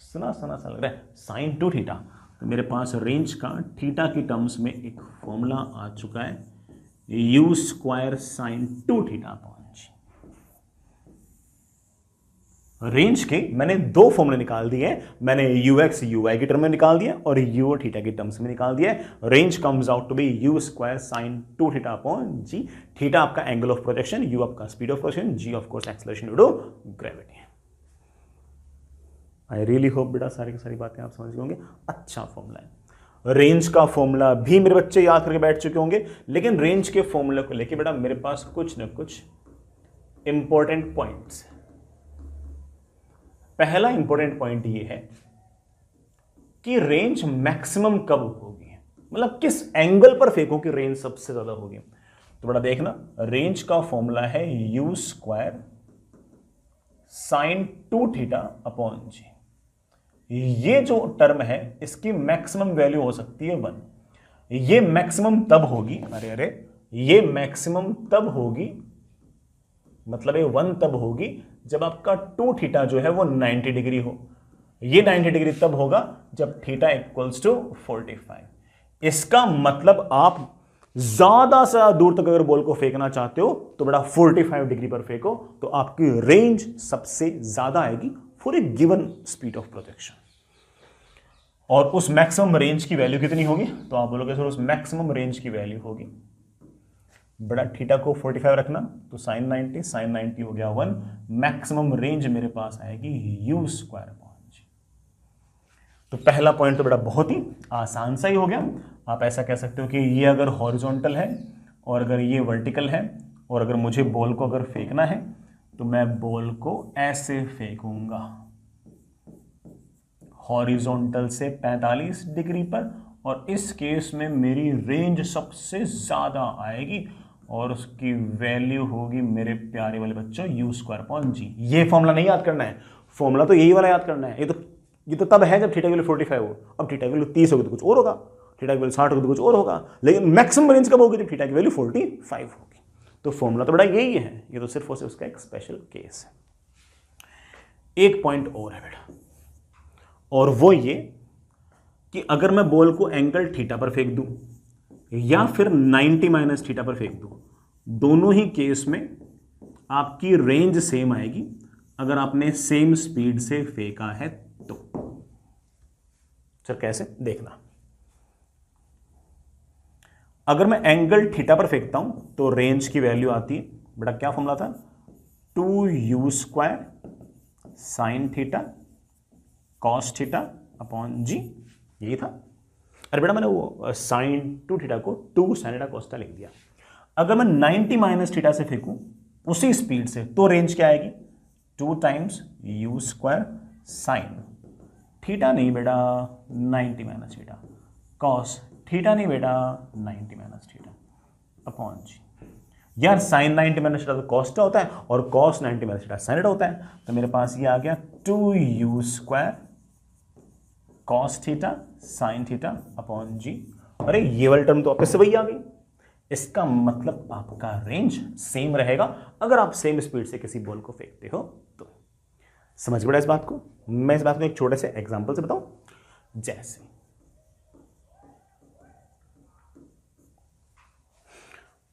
सुना सुना सा लग रहा है, साइन 2 थीटा। तो मेरे पास रेंज का थीटा की टर्म्स में एक फॉर्मूला आ चुका है u square sine 2 theta upon g. Range के मैंने 2 फॉर्मूले निकाल दिए हैं। मैंने ux uy की टर्म में निकाल दिया और u और थीटा की टर्म्स में निकाल दिया। Range comes out to be u square sine 2 theta upon g. Theta आपका एंगल ऑफ प्रोजेक्शन, u आपका speed of projection, g of course acceleration due to gravity. I really hope बेटा सारी की सारी बातें आप समझ गए होंगे। अच्छा फॉर्मूला है। रेंज का फॉर्मूला भी मेरे बच्चे याद करके बैठ चुके होंगे, लेकिन रेंज के फॉर्मूले को लेके बेटा मेरे पास कुछ ना कुछ इंपॉर्टेंट पॉइंट्स। पहला इंपॉर्टेंट पॉइंट ये है कि रेंज मैक्सिमम कब होगी, मतलब किस एंगल पर फेंको कि रेंज सबसे ज्यादा होगी। तो बेटा देखना, रेंज का फॉर्मूला है u square sine 2 theta upon g. ये जो टर्म है इसकी मैक्सिमम वैल्यू हो सकती है 1। ये मैक्सिमम तब होगी, अरे ये मैक्सिमम तब होगी, मतलब ये 1 तब होगी जब आपका 2 थीटा जो है वो 90 डिग्री हो। ये 90 डिग्री तब होगा जब थीटा इक्वल्स टू 45। इसका मतलब आप ज्यादा से ज्यादा दूर तक अगर बॉल को फेंकना चाहते हो तो बड़ा 45 डिग्री पर फेंको, तो आपकी रेंज सबसे ज्यादा आएगी for a given speed of projection. और उस मैक्सिमम रेंज की वैल्यू कितनी होगी? तो आप बोलोगे सर उस मैक्सिमम रेंज की वैल्यू होगी, बड़ा थीटा को 45 रखना तो साइन 90 हो गया 1। मैक्सिमम रेंज मेरे पास आएगी u स्क्वायर अपॉन तो पहला पॉइंट तो बेटा बहुत ही आसान सा ही हो गया। आप ऐसा कह सकते हो कि ये अगर हॉरिजॉन्टल है और अगर ये वर्टिकल है और अगर मुझे बॉल को अगर फेंकना है तो मैं बॉल को ऐसे फेंकूंगा, हॉरिजॉन्टल से 45 डिग्री पर, और इस केस में मेरी रेंज सबसे ज़्यादा आएगी और उसकी वैल्यू होगी मेरे प्यारे वाले बच्चों u²/g। ये फॉर्मूला नहीं याद करना है, फॉर्मूला तो यही वाला याद करना है। ये तो तब है जब थीटा की वैल्यू 45 हो। अब थीटा की वैल्यू 30 होगी तो कुछ और होगा, थीटा की वैल्यू 60 होगी तो कुछ और होगा, लेकिन मैक्सिमम रेंज कब होगी जब थीटा की वैल्यू 45 होगी। तो फॉर्मूला तो बड़ा यही है, ये तो सिर्फ और सिर्फ उसका एक स्पेशल केस है। एक पॉइंट और है बेटा, और वो ये कि अगर मैं बॉल को एंगल थीटा पर फेंक दूं या फिर 90 - थीटा पर फेंक दूं, दोनों ही केस में आपकी रेंज सेम आएगी अगर आपने सेम स्पीड से फेंका है तो। सर कैसे? देखना, अगर मैं एंगल थीटा पर फेंकता हूं तो रेंज की वैल्यू आती है बेटा, क्या फॉर्मूला था, 2u² sin theta cos θ/g, यही था। अरे बेटा मैंने वो sin 2 थीटा को 2 sin θ cos θ लिख दिया। अगर मैं 90 - थीटा से फेंकूं उसी स्पीड से तो रेंज क्या आएगी, 2 times u² sin थीटा नहीं बेटा 90 - थीटा, cos थीटा नहीं बेटा 90 - थीटा/g। यार sin 90 - थीटा तो cos थीटा होता है और cos 90 - थीटा sin थीटा होता है, तो मेरे पास ये आ गया 2u² cos theta sin θ/g। अरे ये वाली टर्म तो वापस से वही आ गई। इसका मतलब आपका रेंज सेम रहेगा अगर आप सेम स्पीड से किसी बॉल को फेंकते हो तो। समझ पड़ा इस बात को? मैं इस बात को एक छोटे से एग्जांपल से बताऊं, जैसे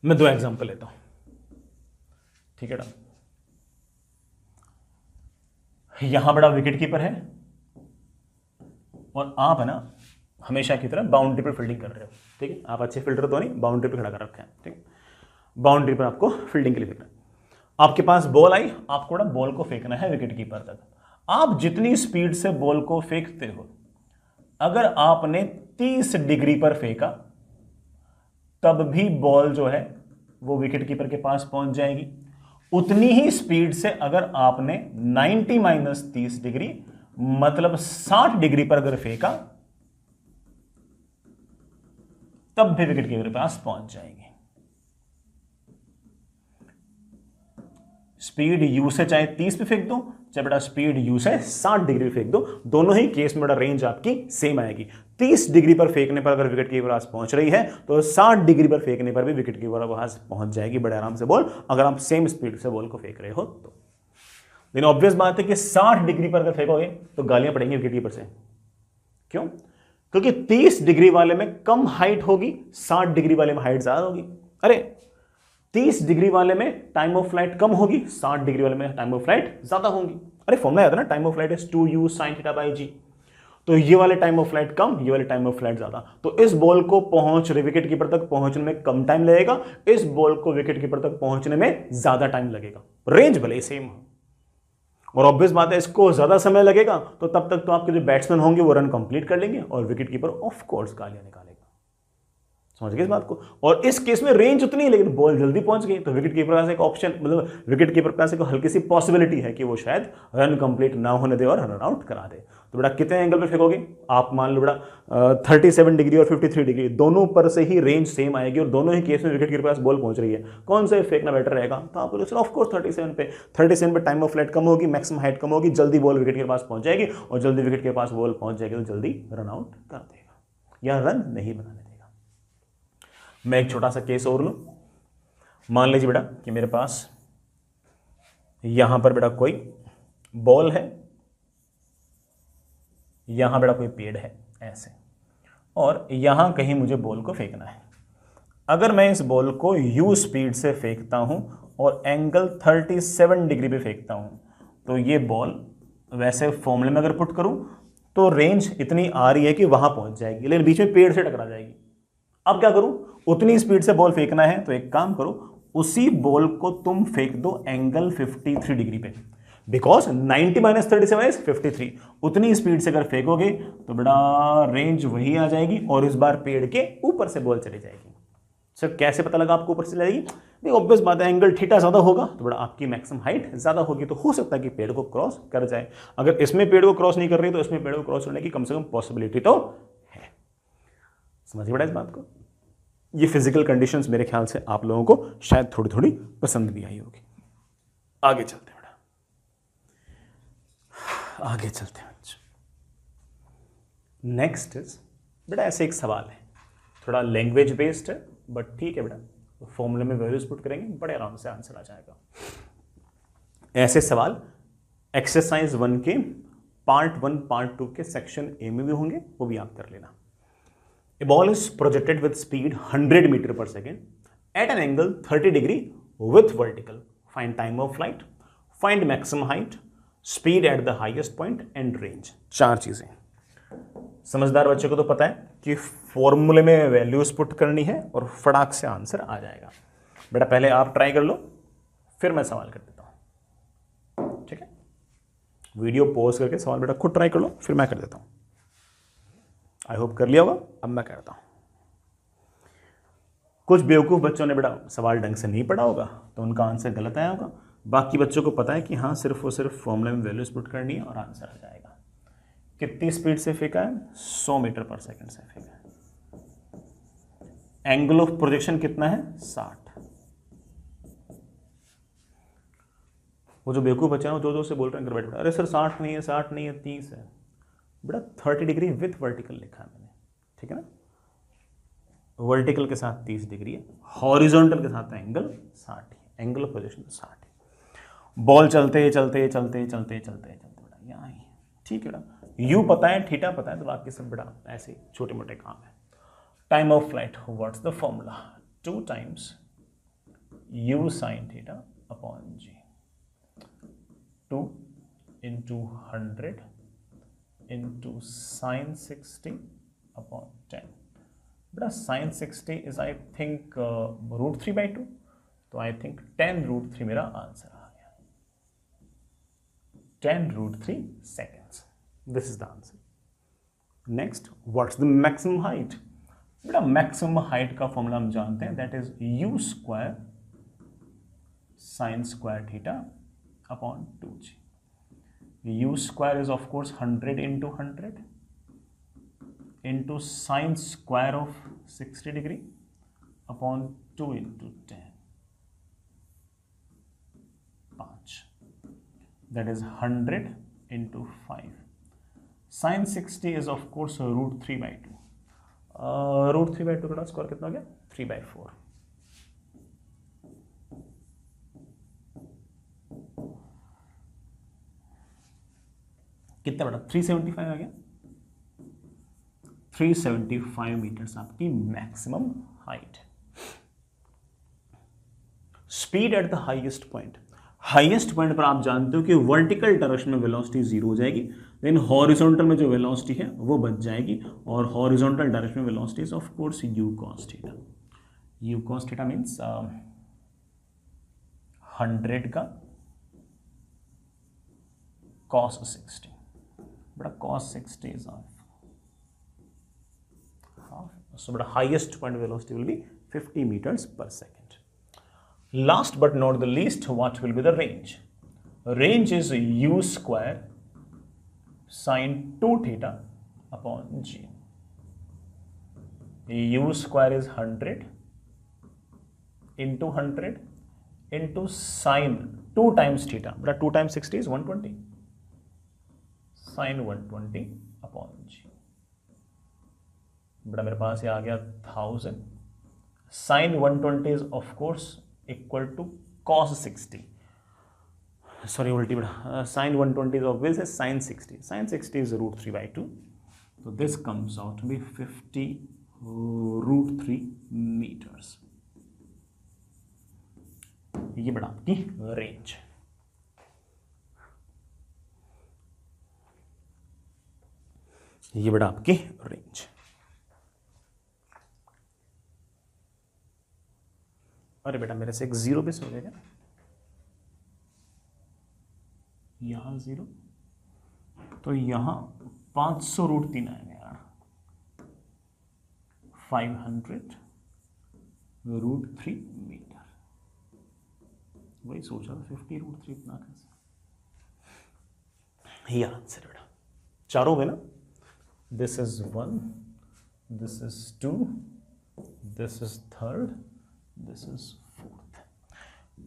मैं 2 एग्जांपल लेता हूं, ठीक है ना। यहां बड़ा विकेट कीपर है और आप है ना हमेशा की तरह बाउंड्री पर फील्डिंग कर रहे हो, ठीक है। आप अच्छे फील्डर तो नहीं, बाउंड्री पर खड़ा कर रखे हैं, ठीक है। बाउंड्री पर आपको फील्डिंग के लिए फेंकना है। आपके पास बॉल आई, आपको ना बॉल को फेंकना है विकेट कीपर तक। आप जितनी स्पीड से बॉल को फेंकते हो, अगर आपने 30 डिग्री पर फेंका तब भी बॉल जो है वो विकेट कीपर के पास पहुंच जाएगी। उतनी ही स्पीड से अगर आपने 90 - 30 डिग्री मतलब 60 डिग्री पर अगर फेंका तब भी विकेट कीपर के पास पहुंच जाएगी। स्पीड यू से चाहे 30 पे फेंक दो, चाहे बेटा स्पीड यू से 60 डिग्री फेंक दो, दोनों ही केस में बेटा रेंज आपकी सेम आएगी। 30 डिग्री पर फेंकने पर अगर विकेट कीपर पास पहुंच रही है तो 60 डिग्री पर फेंकने पर भी विकेट कीपर पास पहुंच जाएगी बड़े आराम से बॉल, अगर आप सेम स्पीड से बॉल को फेंक रहे हो तो। लेकिन ऑब्वियस बात है कि 60 डिग्री पर अगर फेंकोगे तो गालियां पड़ेंगी विकेट कीपर से। क्यों? क्योंकि 30 डिग्री वाले में कम हाइट होगी, 60 डिग्री वाले में हाइट ज्यादा होगी। अरे 30 डिग्री वाले में टाइम ऑफ फ्लाइट कम होगी, 60 डिग्री वाले में टाइम ऑफ फ्लाइट ज्यादा होगी। अरे फॉर्मूला याद है ना, time of flight is 2u sin θ/g। तो ये वाले टाइम ऑफ फ्लाइट कम, ये वाले टाइम ऑफ फ्लाइट ज्यादा, तो इस बॉल को विकेट कीपर तक पहुंचने में कम टाइम लगेगा, इस बॉल को विकेट कीपर तक पहुंचने में ज्यादा टाइम लगेगा। रेंज भले ही सेम हो, और ऑब्वियस बात है इसको ज्यादा समय लगेगा तो तब तक तो आपके जो बैट्समैन होंगे वो रन कंप्लीट कर लेंगे और विकेट कीपर ऑफ कोर्स गालियां निकालेगा। समझ गए इस बात को? और इस केस में रेंज उतनी है लेकिन बॉल जल्दी पहुंच गई, तो विकेट कीपर के पास एक ऑप्शन, मतलब विकेट कीपर के पास एक हल्की सी पॉसिबिलिटी है कि वो शायद रन कंप्लीट ना होने दे और रन आउट करा दे। तो बेटा कितने एंगल पे फेंकोगे आप? मान लो बेटा 37 डिग्री और 53 डिग्री दोनों पर से ही रेंज सेम आएगी और दोनों ही केस में विकेट कीपर के पास बॉल पहुंच रही है, कौन से फेंकना बेटर रहेगा? तो आप बोलोगे ऑफ कोर्स 37 पे टाइम ऑफ फ्लाइट कम होगी, मैक्सिमम हाइट कम होगी, जल्दी बॉल विकेट के पास पहुंच जाएगी और जल्दी विकेट के पास बॉल पहुंच जाएगी तो जल्दी रन आउट कर देगा या रन नहीं बनाने देगा। मैं एक छोटा सा केस और लूं, मान लीजिए बेटा कि मेरे पास यहां पर बेटा कोई बॉल है, यहां बेटा कोई पेड़ है ऐसे, और यहां कहीं मुझे बॉल को फेंकना है। अगर मैं इस बॉल को u स्पीड से फेंकता हूं और एंगल 37 डिग्री पे फेंकता हूं तो ये बॉल वैसे फॉर्मूले में अगर पुट करूं तो रेंज इतनी आ रही है कि वहां पहुंच जाएगी, लेकिन बीच में पेड़ से टकरा जाएगी। अब क्या करूं? उतनी स्पीड से बॉल फेंकना है तो एक काम करो, उसी बॉल को तुम फेंक दो एंगल 53 डिग्री पे। Because 90 minus 37 is 53। उतनी स्पीड से अगर फेंकोगे तो बेटा रेंज वही आ जाएगी और इस बार पेड़ के ऊपर से बॉल चली जाएगी। सर कैसे पता लगा आपको ऊपर से जाएगी? नहीं, ऑब्वियस बात है, एंगल थीटा ज्यादा होगा तो बड़ा आपकी मैक्सिमम हाइट ज्यादा होगी, तो हो सकता है कि पेड़ को क्रॉस कर जाए। अगर इसमें पेड़ को क्रॉस नहीं कर रही तो इसमें पेड़ को क्रॉस करने की कम से कम पॉसिबिलिटी तो है। समझिए बेटा इस बात को। ये फिजिकल कंडीशंस मेरे ख्याल से आप लोगों को शायद थोड़ी थोड़ी पसंद भी आई होगी। आगे चलते हैं बेटा, आगे चलते हैं। नेक्स्ट इज बेटा, ऐसे एक सवाल है, थोड़ा लैंग्वेज बेस्ड है बट ठीक है बेटा, फॉर्मूले में वैल्यूज पुट करेंगे बड़े आराम से आंसर आ जाएगा। ऐसे सवाल एक्सरसाइज 1 के पार्ट 1 पार्ट 2 के सेक्शन ए में भी होंगे, वो भी आप कर लेना। A ball is projected with speed 100 meter per second at an angle 30 degree with vertical. Find time of flight, find maximum height, speed at the highest point and range. 4 चीजें। समझदार बच्चे को तो पता है कि फॉर्मूले में वैल्यूज पुट करनी है और फटाक से आंसर आ जाएगा। बेटा पहले आप ट्राई कर लो, फिर मैं सवाल कर देता हूं, ठीक है? वीडियो पॉज करके सवाल बेटा खुद ट्राई कर लो, फिर मैं कर देता हूं। आई होप कर लिया होगा, अब मैं करता हूं। कुछ बेवकूफ बच्चों ने बेटा सवाल ढंग से नहीं पढ़ा होगा तो उनका आंसर गलत आया होगा। बाकी बच्चों को पता है कि हाँ सिर्फ और सिर्फ फॉर्मूले में वैल्यूज पुट करनी है और आंसर आ जाएगा। कितनी स्पीड से फेंका है? 100 मीटर पर सेकंड से फेंका है। एंगल ऑफ प्रोजेक्शन कितना है? 60। वो जो बेवकूफ बच्चे हैं वो जो से बोल रहे हैं बैठ, अरे सर 60 नहीं है, 60 नहीं है, 30 है। बेटा 30 डिग्री विथ वर्टिकल लिखा है मैंने, ठीक है ना? वर्टिकल के साथ 30 डिग्री है, हॉरिजॉन्टल के साथ एंगल 60 है, एंगल ऑफ पोजीशन 60 है। बॉल चलते चलते चलते चलते चलते चलते बेटा यहाँ ही, ठीक है बेटा। यू पता है, थीटा पता है, तो बाकी सब बेटा ऐसे छोटे मोटे काम है। Time of flight, what's the formula? 2 times u sin theta upon g, 2 into 100 into sin 60 upon 10। बेटा sin 60 is I think √3/2, तो I think 10√3 मेरा आंसर आ गया। 10√3 seconds, this is the answer। next, what's the maximum height? बेटा maximum height का formula हम जानते हैं, that is u square sin square theta upon 2g। u square is of course 100 into 100 into sine square of 60 degree upon 2 into 10, 5, that is 100 into 5। sine 60 is of course √3/2। √3/2 का square कितना हो गया? 3/4। कितना बड़ा? 375 आ गया। 375 मीटर्स आपकी maximum height. Speed at the highest point, highest point पर आप जानते हो कि वर्टिकल डायरेक्शन में वेलोसिटी 0 हो जाएगी, देन हॉरिजॉन्टल में जो वेलोसिटी है वो बच जाएगी, और हॉरिजॉन्टल डायरेक्शन में velocity is of course u cos theta. u cos theta means 100 का cos 60। बड़ा cos 60 is half, so beta highest point velocity will be 50 meters per second। last but not the least, what will be the range? Range is u square sin 2 theta upon g। u square is 100 into 100 into sin 2 times theta, beta 2 times 60 is 120, sin 120 upon g. बड़ा मेरे पास ये आ गया 1000। sin 120 is of course equal to cos 60, sorry उल्टी बड़ा, sin 120 is obvious है sin 60, sin 60 is √3/2, तो this comes out to be 50 √3 metres. ये बड़ा आपकी रेंज। ये बड़ा आपकी रेंज। अरे बेटा मेरे से एक 0 भी हो गया, यहाँ 0, तो यहाँ 500√3 आएगा यार, 500√3 मीटर। वही सोचा 50√3 इतना कैसे, ये आंसर बेटा। चारों में ना, this is 1, this is 2, this is 3rd, this is 4th।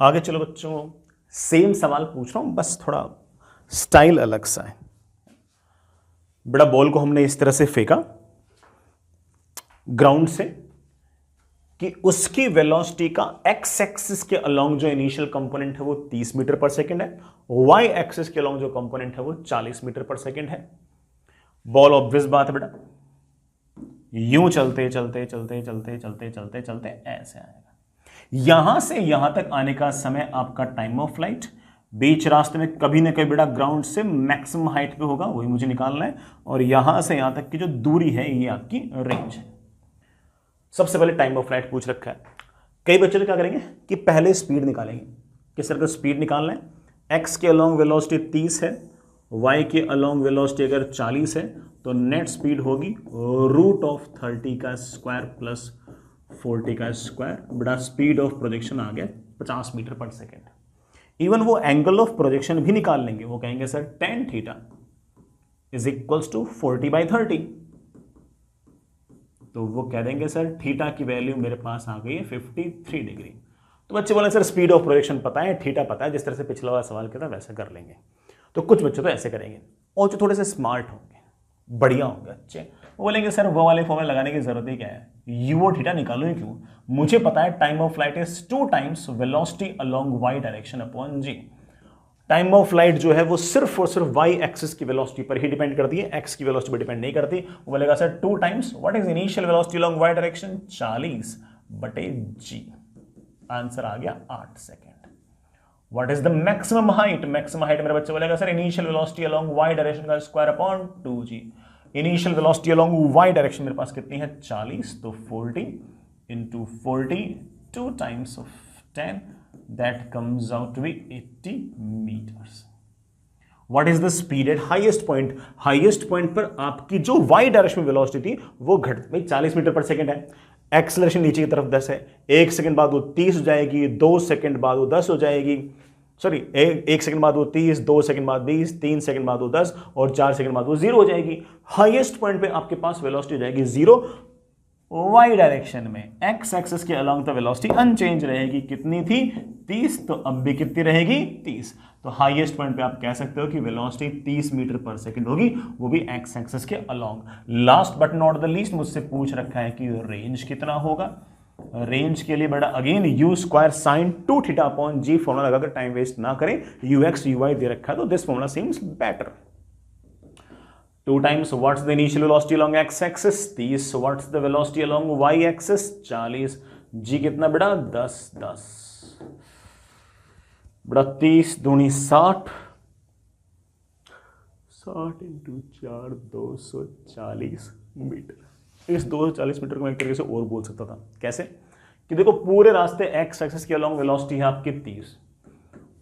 आगे चलो बच्चों, सेम सवाल पूछ रहा हूं, बस थोड़ा स्टाइल अलग सा है। बड़ा बॉल को हमने इस तरह से फेंका ग्राउंड से कि उसकी वेलोसिटी का एक्स एक्सिस के अलोंग जो इनिशियल कंपोनेंट है वो 30 मीटर पर सेकेंड है, वाई एक्सिस के अलोंग जो कंपोनेंट है वो 40 मीटर पर सेकेंड है। बॉल ऑब्वियस बात है बेटा, यूं चलते चलते चलते चलते चलते चलते चलते ऐसे आएगा। यहां से यहां तक आने का समय आपका टाइम ऑफ फ्लाइट, बीच रास्ते में कभी ना कभी बेटा ग्राउंड से मैक्सिमम हाइट पे होगा, वही मुझे निकालना है। और यहां से यहां तक की जो दूरी है ये आपकी रेंज है। सबसे पहले टाइम ऑफ फ्लाइट पूछ रखा है। कई बच्चे तो क्या करेंगे कि पहले स्पीड निकालेंगे। किस तरह का स्पीड निकालना है, एक्स के अलोंग वेलोसिटी 30 है, वाई के अलोंग वेलोसिटी अगर 40 है, तो नेट स्पीड होगी √30 का स्क्वायर प्लस 40 का स्क्वायर। बड़ा स्पीड ऑफ प्रोजेक्शन आ गया 50 मीटर पर सेकेंड। इवन वो एंगल ऑफ प्रोजेक्शन भी निकाल लेंगे, वो कहेंगे sir tan theta is equals to 40/30, तो वो कह देंगे सर थीटा की वैल्यू मेरे पास आ गई है 53 डिग्री। तो बच्चे बोले सर स्पीड ऑफ प्रोजेक्शन पता है, थीटा पता है, जिस तरह से पिछला वाला सवाल किया था वैसे कर लेंगे। तो कुछ बच्चे तो ऐसे करेंगे, और जो थोड़े से स्मार्ट होंगे, बढ़िया होंगे अच्छे, वो बोलेंगे सर वो वाले फॉर्मूला लगाने की जरूरत ही क्या है, यू और थीटा निकालो ही क्यों, मुझे पता है time of flight is 2 times velocity along y direction upon g. Time of flight जो है वो सिर्फ और सिर्फ वाई एक्सिस की वेलोसिटी पर ही डिपेंड करती है, एक्स की वेलोसिटी पर डिपेंड नहीं करती। वो बोलेगा sir 2 times what is initial velocity along y direction, 40/g। Answer आ गया 8 second. What is the maximum height, maximum height मेरे बच्चे बोलेगा sir initial velocity along y direction का square upon 2g। Initial velocity along y direction मेरे पास कितनी है 40, तो 40 into 40 2 times of 10, that comes out to be 80 meters. What is the speed at highest point? Highest point पर आपकी जो y direction में वेलोसिटी थी वो घट भाई 40 मीटर पर सेकेंड है, एक्सेलरेशन नीचे की तरफ 10 है, 1 सेकंड बाद वो 30 हो जाएगी, 2 सेकंड बाद वो 10 हो जाएगी, सॉरी 1 सेकंड बाद वो 30, 2 सेकंड बाद 20, 3 सेकंड बाद वो 10 और 4 सेकंड बाद वो 0 हो जाएगी। हाईएस्ट पॉइंट पे आपके पास वेलोसिटी हो जाएगी 0 वाई डायरेक्शन में, एक्स एक्सिस के अलोंग द वेलोसिटी अनचेंज रहेगी। कितनी थी 30, तो अब भी कितनी रहेगी 30। तो हाईएस्ट पॉइंट पे आप कह सकते हो कि वेलोसिटी 30 मीटर पर सेकंड होगी, वो भी एक्स एक्सिस के along. Last but not the least मुझसे पूछ रखा है कि रेंज कितना होगा। रेंज के लिए बड़ा again u square sine 2 theta upon g formula लगाकर टाइम वेस्ट ना करें, यू एक्स यू वाई दे रखा है तो this formula seems better. 2 times what's the initial velocity along x axis 30, what's the velocity along y axis 40, g कितना बड़ा 10 10 बड़ा 30 दूनी 60, 60 इंटू 4 240 मीटर। इस 240 मीटर को मैं एक तरीके से और बोल सकता था, कैसे कि देखो पूरे रास्ते x एक्सिस के अलॉन्ग वेलोसिटी है आपकी 30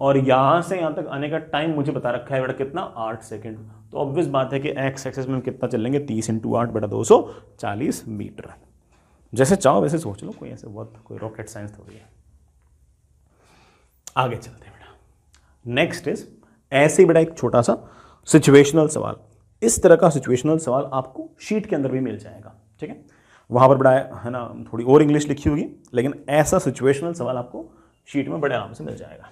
और यहां से यहां तक आने का टाइम मुझे बता रखा है बेटा कितना 8 सेकंड। तो ऑब्वियस बात है कि एक्स एक्सिस में हम कितना चलेंगे 30 इंटू 8 बेटा 240 मीटर। जैसे चाहो वैसे सोच लो, कोई ऐसे बहुत कोई रॉकेट साइंस थोड़ी है। आगे चलते हैं बेटा। नेक्स्ट इज ऐसे ही बेटा एक छोटा सा सिचुएशनल सवाल। इस तरह का सिचुएशनल सवाल आपको शीट के अंदर भी मिल जाएगा, ठीक है। वहां पर बड़ा है ना थोड़ी और इंग्लिश लिखी होगी, लेकिन ऐसा सिचुएशनल सवाल आपको शीट में बड़े आराम से मिल जाएगा।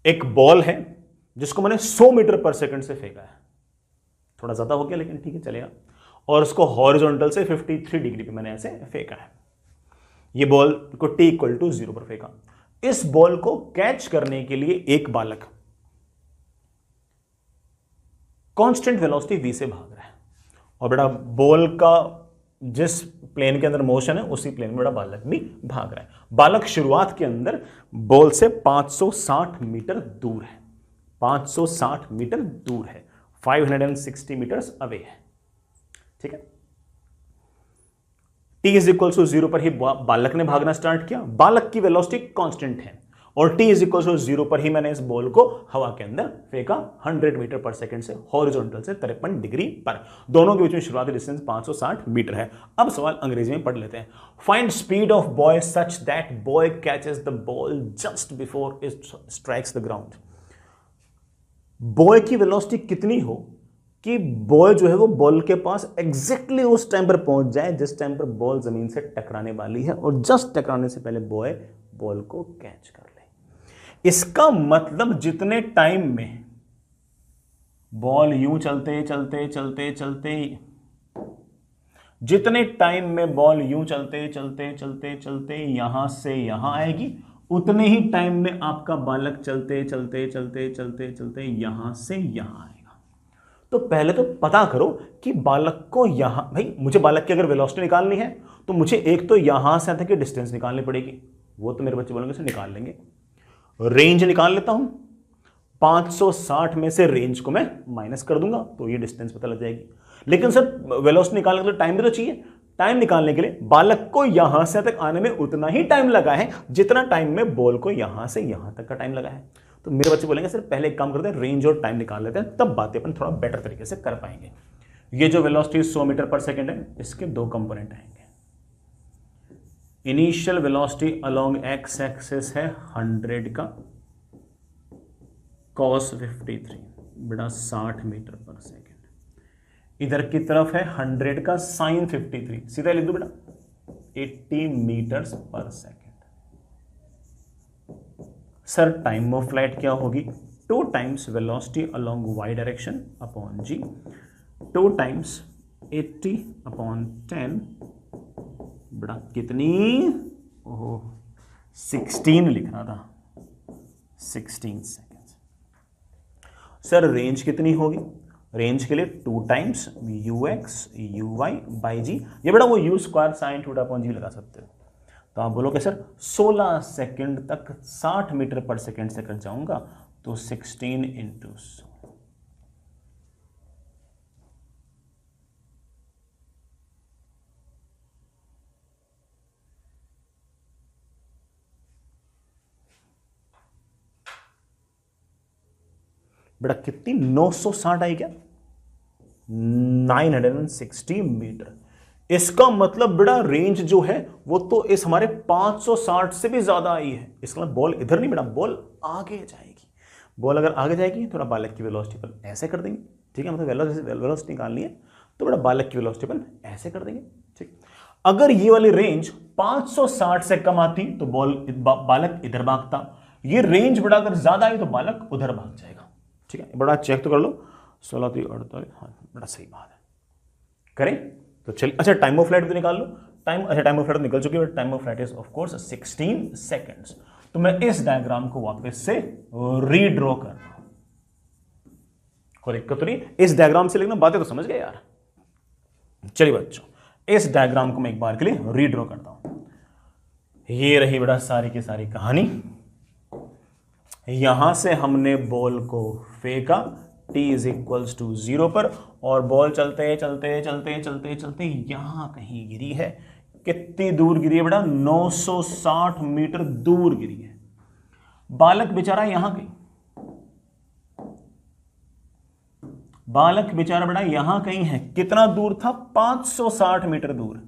एक बॉल है जिसको मैंने 100 मीटर पर सेकंड से फेंका है, थोड़ा ज्यादा हो गया लेकिन ठीक है चलेगा, और उसको हॉरिजॉन्टल से 53 डिग्री पे मैंने ऐसे फेंका है। ये बॉल को t = 0 पर फेंका। इस बॉल को कैच करने के लिए एक बालक कांस्टेंट वेलोसिटी v से भाग रहा है और बेटा बॉल का जिस प्लेन के अंदर मोशन है उसी प्लेन में बड़ा बालक भी भाग रहा है। बालक शुरुआत के अंदर बॉल से 560 मीटर दूर है, 560 मीटर दूर है, 560 मीटर्स अवे है, ठीक है। t = 0 पर ही बालक ने भागना स्टार्ट किया। बालक की वेलोसिटी कांस्टेंट है और t इज इक्वल टू 0 पर ही मैंने इस बॉल को हवा के अंदर फेंका 100 मीटर पर सेकंड से हॉरिजॉन्टल से 53 डिग्री पर। दोनों के बीच में शुरुआती डिस्टेंस 560 मीटर है। अब सवाल अंग्रेजी में पढ़ लेते हैं। Find speed of boy such that boy catches the ball just before it strikes the ground. Boy की वेलोसिटी कितनी हो कि बॉय जो है वो बॉल के पास एग्जैक्टली उस टाइम पर पहुंच जाए जिस टाइम पर बॉल जमीन से टकराने वाली है, और जस्ट टकराने से पहले बॉय बॉल को कैच कर ले। इसका मतलब जितने टाइम में बॉल यूं चलते चलते चलते चलते, जितने टाइम में बॉल यूं चलते चलते चलते चलते यहां से यहां आएगी, उतने ही टाइम में आपका बालक चलते चलते चलते चलते चलते यहां से यहां आएगा। तो पहले तो पता करो कि बालक को यहां, भाई मुझे बालक की अगर वेलोसिटी निकालनी है तो मुझे एक तो यहां से तक की डिस्टेंस निकालनी पड़ेगी, वो तो मेरे बच्चे बोलेंगे से निकाल लेंगे। रेंज निकाल लेता हूं, 560 में से रेंज को मैं माइनस कर दूंगा तो ये डिस्टेंस पता लग जाएगी। लेकिन सर वेलोसिटी निकालने के लिए टाइम भी तो चाहिए। टाइम निकालने के लिए बालक को यहां से तक आने में उतना ही टाइम लगा है जितना टाइम में बॉल को यहां से यहां तक का टाइम लगा है। तो मेरे बच्चे बोलेंगे सर पहले एक काम करते हैं, रेंज और टाइम निकाल लेते हैं, तब बातें अपन थोड़ा बेटर तरीके से कर पाएंगे। ये जो वेलोसिटी 100 मीटर पर सेकंड है, इसके दो कंपोनेंट आएंगे। Initial velocity along x axis है 100 का cos 53 बड़ा 60 मीटर पर सेकंड। इधर की तरफ है 100 का sin 53, सीधा लिख दो बेटा 80 मीटर्स पर second. Sir time of flight क्या होगी? 2 times velocity along y direction upon g, 2 times 80 upon 10 बड़ा कितनी, ओह 16 लिखना था, 16 सेकेंड्स। सर रेंज कितनी होगी? रेंज के लिए 2 times ux uy by g, ये बड़ा वो u square sine theta upon g लगा सकते हो। तो आप बोलोगे सर 16 सेकंड तक 60 मीटर पर सेकंड से कर जाऊंगा तो 16 इंटू 100। बेटा कितनी 960 आई क्या? 960 मीटर। इसका मतलब बेटा रेंज जो है वो तो इस हमारे 560 से भी ज्यादा आई है। इसका मतलब बॉल इधर नहीं बेटा, बॉल आगे जाएगी। बॉल अगर आगे जाएगी थोड़ा बालक की वेलोसिटी पर ऐसे कर देंगे, ठीक है, मतलब वेलोसिटी निकालनी है तो बेटा बालक की वेलोसिटी पर ऐसे कर देंगे, ठीक। अगर ये वाली रेंज 560 से कम आती तो बालक इधर भागता, ये रेंज बेटा अगर ज्यादा आई तो बालक उधर भाग जाएगा, ठीक है। बड़ा चेक तो कर लो, 16 3 48, हाँ बड़ा सही बात है, करें तो चलिए। अच्छा टाइम ऑफ फ्लाइट भी निकाल लो। टाइम ऑफ फ्लाइट निकल चुकी है, time of flight is of course 16 seconds. तो मैं इस डायग्राम को वापस से रीड्रॉ कर रहा हूं, कोई दिक्कत तो नहीं, इस डायग्राम से लिखना, बातें तो समझ गए यार। चलिए बच्चों इस डायग्राम को मैं एक बार के लिए रीड्रॉ करता हूं। ये रही बेटा सारी की सारी कहानी। यहां से हमने बॉल को फेंका t इज इक्वल्स टू 0 पर, और बॉल चलते चलते चलते चलते चलते यहां कहीं गिरी है। कितनी दूर गिरी है बेटा? 960 मीटर दूर गिरी है। बालक बेचारा यहां कहीं, बालक बेचारा बेटा यहां कहीं है। कितना दूर था? 560 मीटर दूर।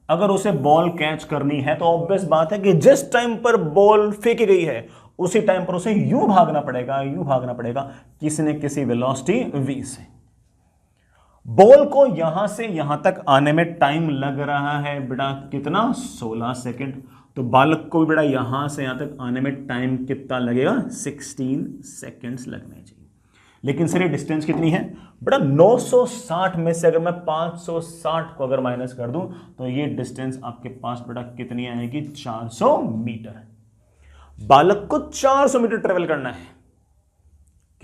अगर उसे बॉल कैच करनी है तो ऑब्वियस बात है कि जिस टाइम पर बॉल फेंकी गई है उसी टाइम पर उसे यूं भागना पड़ेगा, यूं भागना पड़ेगा किसी न किसी वेलोसिटी v से। बॉल को यहां से यहां तक आने में टाइम लग रहा है बेटा कितना? 16 सेकंड। तो बालक को भी बेटा यहां से यहां तक आने में टाइम कितना लगेगा? 16 सेकंड्स लगने चाहिए। लेकिन सर ये डिस्टेंस कितनी है बेटा? 960 में से अगर मैं 560 को अगर माइनस कर दूं तो ये डिस्टेंस आपके पास बेटा कितनी आएगी? 400 मीटर। बालक को 400 मीटर ट्रेवल करना है,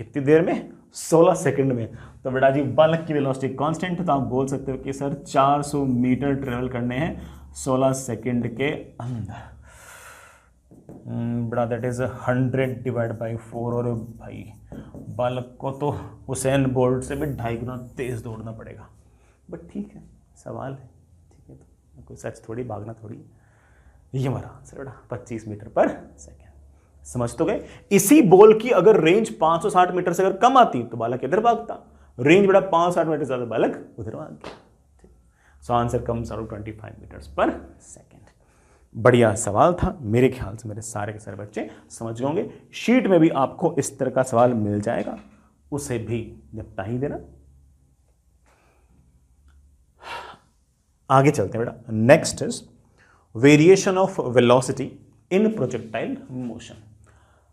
कितनी देर में? 16 सेकंड में। तो बेटा जी बालक की वेलोसिटी कांस्टेंट है, तो आप बोल सकते हो कि सर 400 मीटर ट्रेवल करने हैं 16 सेकंड के अंदर। बेटा दैट इज 100 डिवाइड बाई 4। और भाई बालक को तो हुसैन बोल्ट से भी 2.5 गुना तेज दौड़ना पड़ेगा, बट ठीक है सवाल है, ठीक है, तो कोई सच थोड़ी, भागना थोड़ी। ये हमारा आंसर बेटा 25 मीटर पर सेकेंड। समझ तो गए। इसी बॉल की अगर रेंज 560 मीटर से अगर कम आती तो बालक इधर भागता, रेंज बड़ा 560 मीटर से ज्यादा बालक उधर भाग गया। So answer comes out 25 metres पर सेकेंड। बढ़िया सवाल था, मेरे ख्याल से मेरे सारे के सारे बच्चे समझ गए होंगे। शीट में भी आपको इस तरह का सवाल मिल जाएगा, उसे भी निपटा ही देना। आगे चलते हैं बेटा। Next is variation of velocity in projectile motion.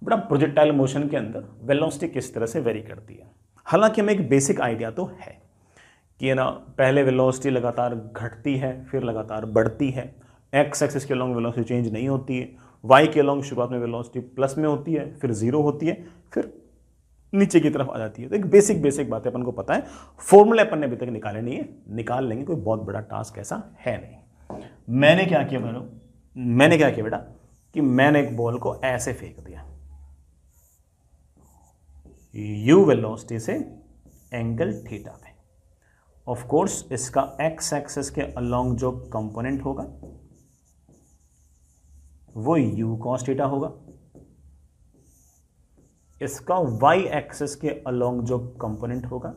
बेटा प्रोजेक्टाइल मोशन के अंदर वेलोसिटी किस तरह से वेरी करती है। हालांकि हमें एक बेसिक आइडिया तो है कि ना पहले वेलोसिटी लगातार घटती है फिर लगातार बढ़ती है। एक्स एक्सिस के अलॉन्ग वेलोसिटी चेंज नहीं होती है, वाई के अलॉन्ग शुरुआत में वेलोसिटी प्लस में होती है, फिर जीरो होती है, फिर नीचे की तरफ आ जाती है। तो एक बेसिक बातें अपन को पता है, फॉर्मूले अपन ने अभी तक निकाले नहीं है, निकाल लेंगे, कोई बहुत बड़ा टास्क ऐसा है नहीं। मैंने क्या किया बेटा कि मैंने एक बॉल को ऐसे फेंक दिया, यू वेलोसिटी से एंगल थीटा पे। ऑफ कोर्स इसका एक्स एक्सिस के अलॉन्ग जो कंपोनेंट होगा वो यू कॉस थीटा होगा, इसका वाई एक्सिस के अलॉन्ग जो कंपोनेंट होगा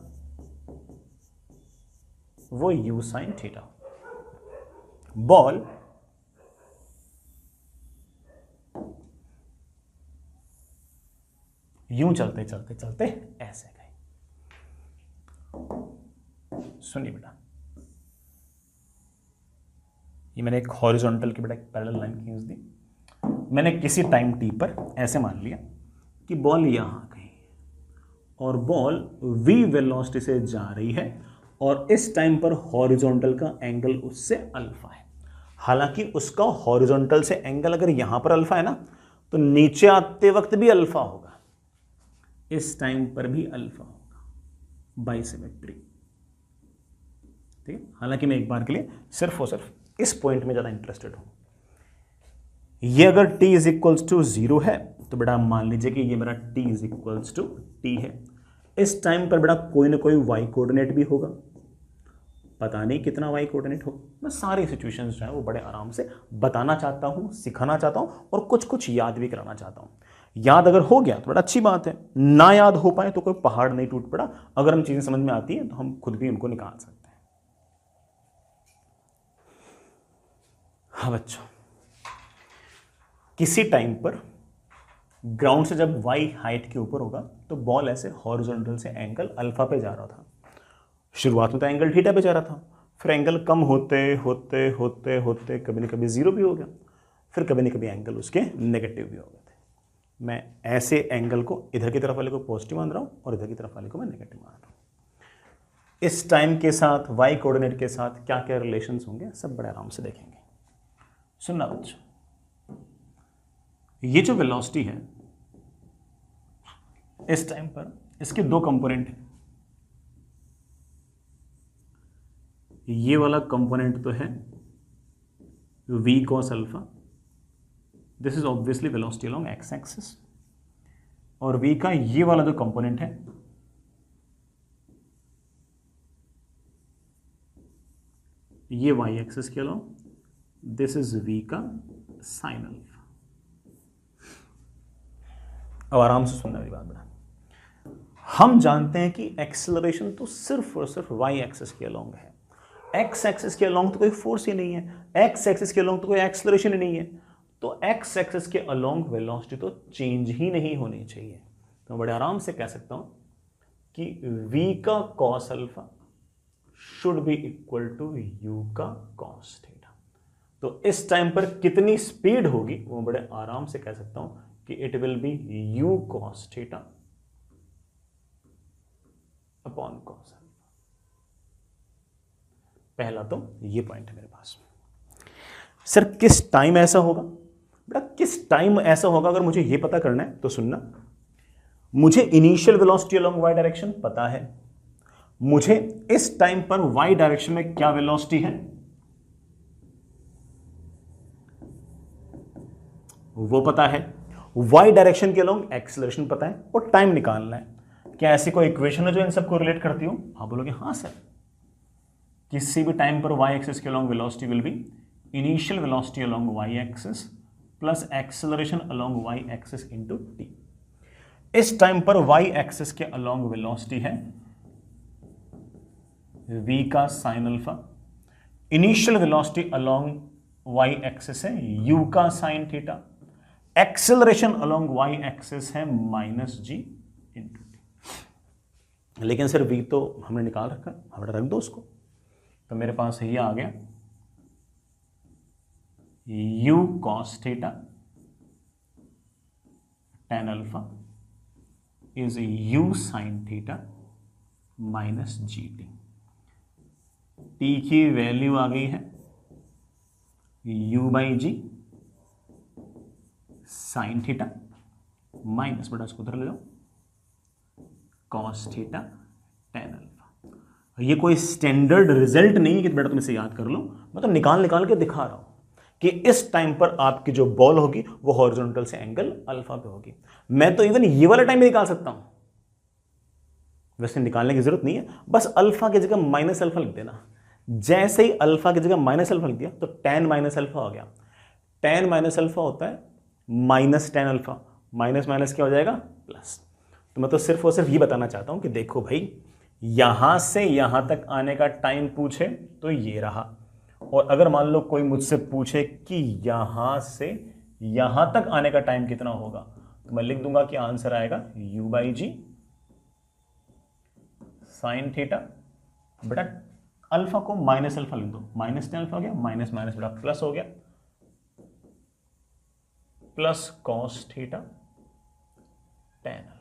वो यू साइन थीटा। बॉल यूं चलते चलते चलते ऐसे गई। सुनिए बेटा, ये मैंने एक हॉरिजॉन्टल की बेटा एक पैरेलल लाइन खींच दी। मैंने किसी टाइम टी पर ऐसे मान लिया कि बॉल यहां गई और बॉल v वेलोसिटी से जा रही है और इस टाइम पर हॉरिजॉन्टल का एंगल उससे अल्फा है। हालांकि उसका हॉरिजॉन्टल से एंगल अगर यहां पर अल्फा है ना, तो नीचे आते वक्त भी अल्फा होगा, इस टाइम पर भी अल्फा होगा, बाइसिमेट्री। ठीक है। हालांकि मैं एक बार के लिए सिर्फ और सिर्फ इस पॉइंट में ज्यादा इंटरेस्टेड हूं। ये अगर t इज इक्वल्स टू 0 है तो बेटा मान लीजिए कि ये मेरा t is equals to t है। इस टाइम पर बेटा कोई ना कोई y कोऑर्डिनेट भी होगा, पता नहीं कितना y कोऑर्डिनेट होगा। मैं सारी सिचुएशंस जो है वो बड़े आराम से बताना चाहता हूं, सिखाना चाहता हूं और कुछ कुछ याद भी कराना चाहता हूं। याद अगर हो गया तो बड़ा अच्छी बात है, ना याद हो पाए तो कोई पहाड़ नहीं टूट पड़ा। अगर हम चीजें समझ में आती हैं तो हम खुद भी उनको निकाल सकते हैं। हाँ बच्चों, किसी टाइम पर ग्राउंड से जब y हाइट के ऊपर होगा तो बॉल ऐसे हॉरिजॉन्टल से एंगल अल्फा पे जा रहा था। शुरुआत में तो एंगल थीटा पे जा रहा था, फिर एंगल कम होते होते होते होते कभी न कभी जीरो भी हो गया, फिर कभी न कभी एंगल उसके नेगेटिव भी हो गए थे। मैं ऐसे एंगल को इधर की तरफ वाले को पॉजिटिव मान रहा हूं और इधर की तरफ वाले को मैं नेगेटिव मान रहा हूं। इस टाइम के साथ y कोऑर्डिनेट के साथ क्या क्या रिलेशंस होंगे सब बड़े आराम से देखेंगे। सुनना बच्चों, ये जो वेलोसिटी है इस टाइम पर इसके दो कंपोनेंट हैं। ये वाला कंपोनेंट तो है v cos alpha, this is obviously velocity along x axis, और v का ये वाला जो कंपोनेंट है ये y एक्सिस के अलोंग, दिस इज v का साइन अल्फा। अब आराम से सुनना मेरी बात बेटा। हम जानते हैं कि एक्सेलरेशन तो सिर्फ और सिर्फ y एक्सिस के अलोंग है, x एक्सिस के अलोंग तो कोई फोर्स ही नहीं है, x एक्सिस के अलोंग तो कोई एक्सेलरेशन ही नहीं है, तो x एक्सिस के अलोंग वेलोसिटी तो चेंज ही नहीं होनी चाहिए। तो मैं बड़े आराम से कह सकता हूं कि v का cos alpha should be equal to u का cos थीटा। तो इस टाइम पर कितनी स्पीड होगी वो बड़े आराम से कह सकता हूं कि it will be u cos theta upon cos alpha. पहला तो ये पॉइंट है मेरे पास। सर किस टाइम ऐसा होगा? बेटा किस टाइम ऐसा होगा अगर मुझे ये पता करना है तो सुनना, मुझे initial velocity along y direction पता है, मुझे इस टाइम पर y डायरेक्शन में क्या वेलोसिटी है वो पता है, y डायरेक्शन के अलोंग एक्सेलरेशन पता है और टाइम निकालना है। क्या ऐसी कोई इक्वेशन है जो इन सबको रिलेट करती हो? आप बोलोगे हाँ सर, किसी भी टाइम पर y एक्सिस के along velocity will be initial velocity along y axis plus acceleration along y axis into t. इस टाइम पर वाई एक्सिस के अलोंग वेलोसिटी है v का sine alpha, initial velocity along y axis है u का sine theta, acceleration along y axis है minus g into t. लेकिन sir v तो हमने निकाल रखा है, हमने रख दो उसको, तो मेरे पास ये आ गया u cos theta tan alpha is u sin theta minus g t. T की वैल्यू आ गई है u by g sine theta minus बेटा इसको उधर ले जाओ कॉस थीटा टेन अल्फा। ये कोई स्टैंडर्ड रिजल्ट नहीं है कि बेटा तुम इसे याद कर लो, मैं तो निकाल के दिखा रहा हूं कि इस टाइम पर आपकी जो बॉल होगी वो हॉरिजॉन्टल से एंगल अल्फा पे होगी। मैं तो इवन ये वाला टाइम भी निकाल सकता हूं, वैसे निकालने की जरूरत नहीं है, बस अल्फा की जगह माइनस अल्फा लिख देना। जैसे ही अल्फा की जगह माइनस अल्फा लिख दिया तो टेन माइनस अल्फा हो गया। टेन माइनस अल्फा होता है minus tan alpha, minus minus क्या हो जाएगा प्लस। तो मैं तो सिर्फ और सिर्फ ये बताना चाहता हूं कि देखो भाई, यहां से यहां तक आने का टाइम पूछे तो ये रहा, और अगर मान लो कोई मुझसे पूछे कि यहां से यहां तक आने का टाइम कितना होगा, तो मैं लिख दूंगा कि आंसर आएगा u by g sine theta. बेटा अल्फा को माइनस अल्फा लिख दो, माइनस टेन अल्फा हो गया, माइनस माइनस बेटा प्लस हो गया, plus cos theta tan alpha.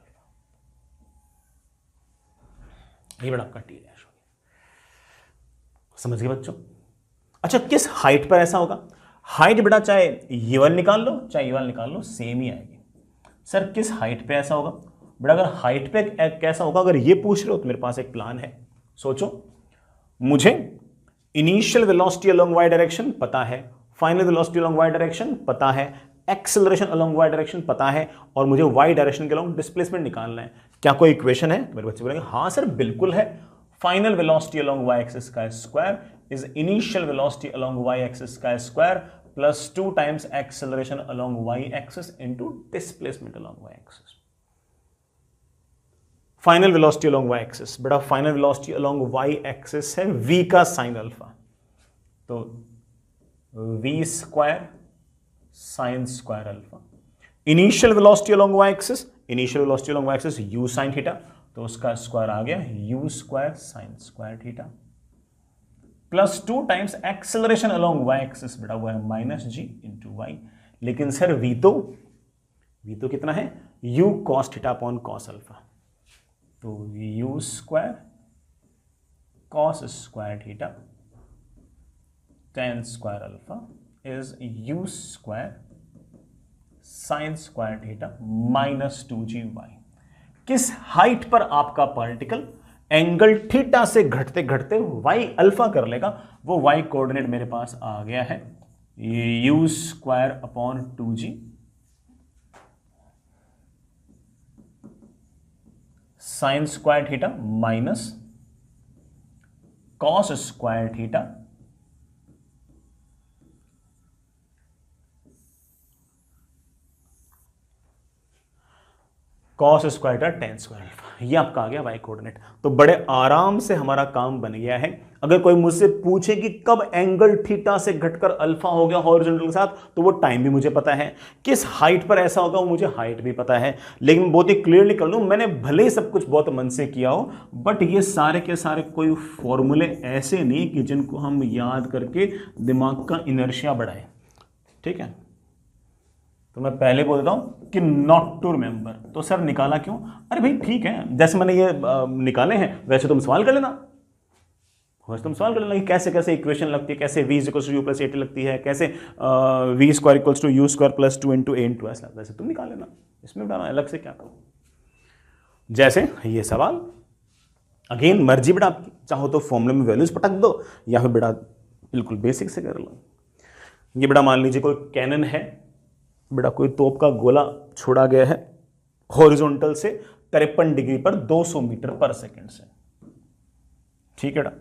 ये बेटा आपका टी डैश हो गया। समझ गए बच्चों? अच्छा, किस हाइट पर ऐसा होगा? हाइट बेटा चाहे ये वाली निकाल लो चाहे ये वाली निकाल लो, सेम ही आएगी। सर किस हाइट पे ऐसा होगा? बेटा अगर हाइट पे कैसा होगा अगर ये पूछ रहे हो तो मेरे पास एक प्लान है। सोचो, मुझे initial velocity along y direction पता है, final velocity along y direction पता है, एक्सेलरेशन अलोंग वाई डायरेक्शन पता है, और मुझे वाई डायरेक्शन के अलोंग डिस्प्लेसमेंट निकालना है। क्या कोई इक्वेशन है? मेरे बच्चे बोलेंगे हाँ सर बिल्कुल है। Final velocity along y axis का square is initial velocity along y axis का square plus 2 times acceleration along y axis into displacement along y axis. Final velocity along y axis, बेटा final velocity along y axis है v का sine alpha, तो v square sine square alpha. Initial velocity along y axis, initial velocity along y axis u sine theta, तो उसका square आ गया u square sine square theta plus 2 times acceleration along y axis, बेटा वो है minus g into y. लेकिन sir v तो कितना है? u cos theta upon cos alpha, तो u square cos square theta tan square alpha is u square sine square theta minus 2g y. किस height पर आपका पार्टिकल एंगल थीटा से घटते घटते वाई अल्फा कर लेगा, वो वाई कोऑर्डिनेट मेरे पास आ गया है u square upon 2g sign square theta minus cos square theta cos square theta tan square alpha. ये आपका आ गया वाई कोऑर्डिनेट। तो बड़े आराम से हमारा काम बन गया है। अगर कोई मुझसे पूछे कि कब एंगल थीटा से घटकर अल्फा हो गया हॉरिजॉन्टल के साथ, तो वो टाइम भी मुझे पता है। किस हाइट पर ऐसा होगा वो मुझे हाइट भी पता है। लेकिन बहुत ही क्लियरली कर लूं, मैंने भले ही सब कुछ बहुत मन से किया हो, बट ये सारे के सारे कोई फॉर्मूले ऐसे नहीं कि जिनको हम याद करके दिमाग का इनर्शिया बढ़ाए। ठीक है, तो मैं पहले बोल देता हूं कि नॉट टू रिमेंबर। तो सर निकाला क्यों? अरे भाई ठीक है, जैसे मैंने ये निकाले हैं वैसे तुम सवाल कर लेना, वैसे तुम सवाल कर लेना कि कैसे कैसे इक्वेशन लगती है, कैसे v equals to u plus a t लगती है, कैसे v square equals to u square plus 2 into a into s लगता है, वैसे तुम निकाल लेना। इसमें बताना अलग से क्या करो। जैसे ये सवाल अगेन मर्जी बेटा आपकी, चाहो तो फॉर्मूले में वैल्यूज पटक दो या फिर बेटा बिल्कुल बेसिक से कर लो। ये बेटा मान लीजिए कोई कैनन है, बेटा कोई तोप का गोला छोड़ा गया है हॉरिजॉन्टल से 53 डिग्री पर 200 मीटर पर सेकंड से। ठीक है बेटा,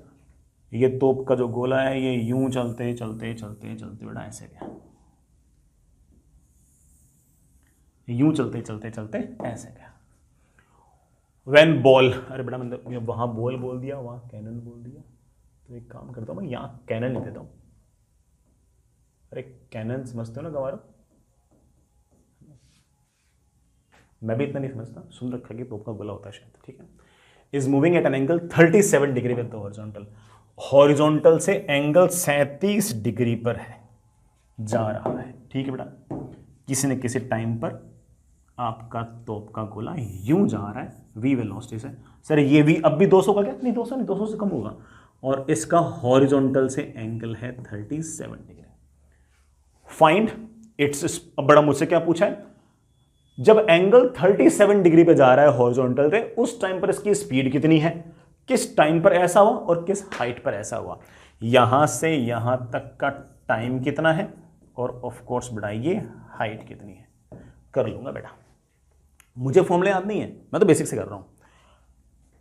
ये तोप का जो गोला है ये यूं चलते चलते चलते चलते बेटा ऐसे गया, यूं चलते चलते चलते ऐसे गया। व्हेन बॉल, अरे बेटा मतलब वहां बॉल बोल दिया, वहां कैनन बोल दिया, तो एक काम करता हूं मैं यहां कैनन लिख देता हूं। अरे कैनन समझते हो ना गवारो? मैं भी इतना नहीं समझता, सुन रखा कि तोप का गोला होता है शायद, ठीक है। Is moving at an angle 37 degree with the horizontal, horizontal से एंगल 37 डिग्री पर है, जा रहा है, ठीक है बेटा। किसी न किसी टाइम पर आपका तोप का गोला यूं जा रहा है v वेलोसिटी से। सर ये v अब भी 200 का क्या? नहीं 200 नहीं, 200 से कम होगा, और इसका हॉरिजॉन्टल से एंगल है 37 डिग्री। फाइंड इट्स, बड़ा मुझसे क्या पूछा है, जब एंगल 37 डिग्री पे जा रहा है हॉरिजॉन्टल पे, उस टाइम पर इसकी स्पीड कितनी है, किस टाइम पर ऐसा हुआ और किस हाइट पर ऐसा हुआ, यहां से यहां तक का टाइम कितना है, और ऑफ कोर्स बेटा ये हाइट कितनी है। कर लूंगा बेटा, मुझे फॉर्मूले याद नहीं है, मैं तो बेसिक से कर रहा हूं।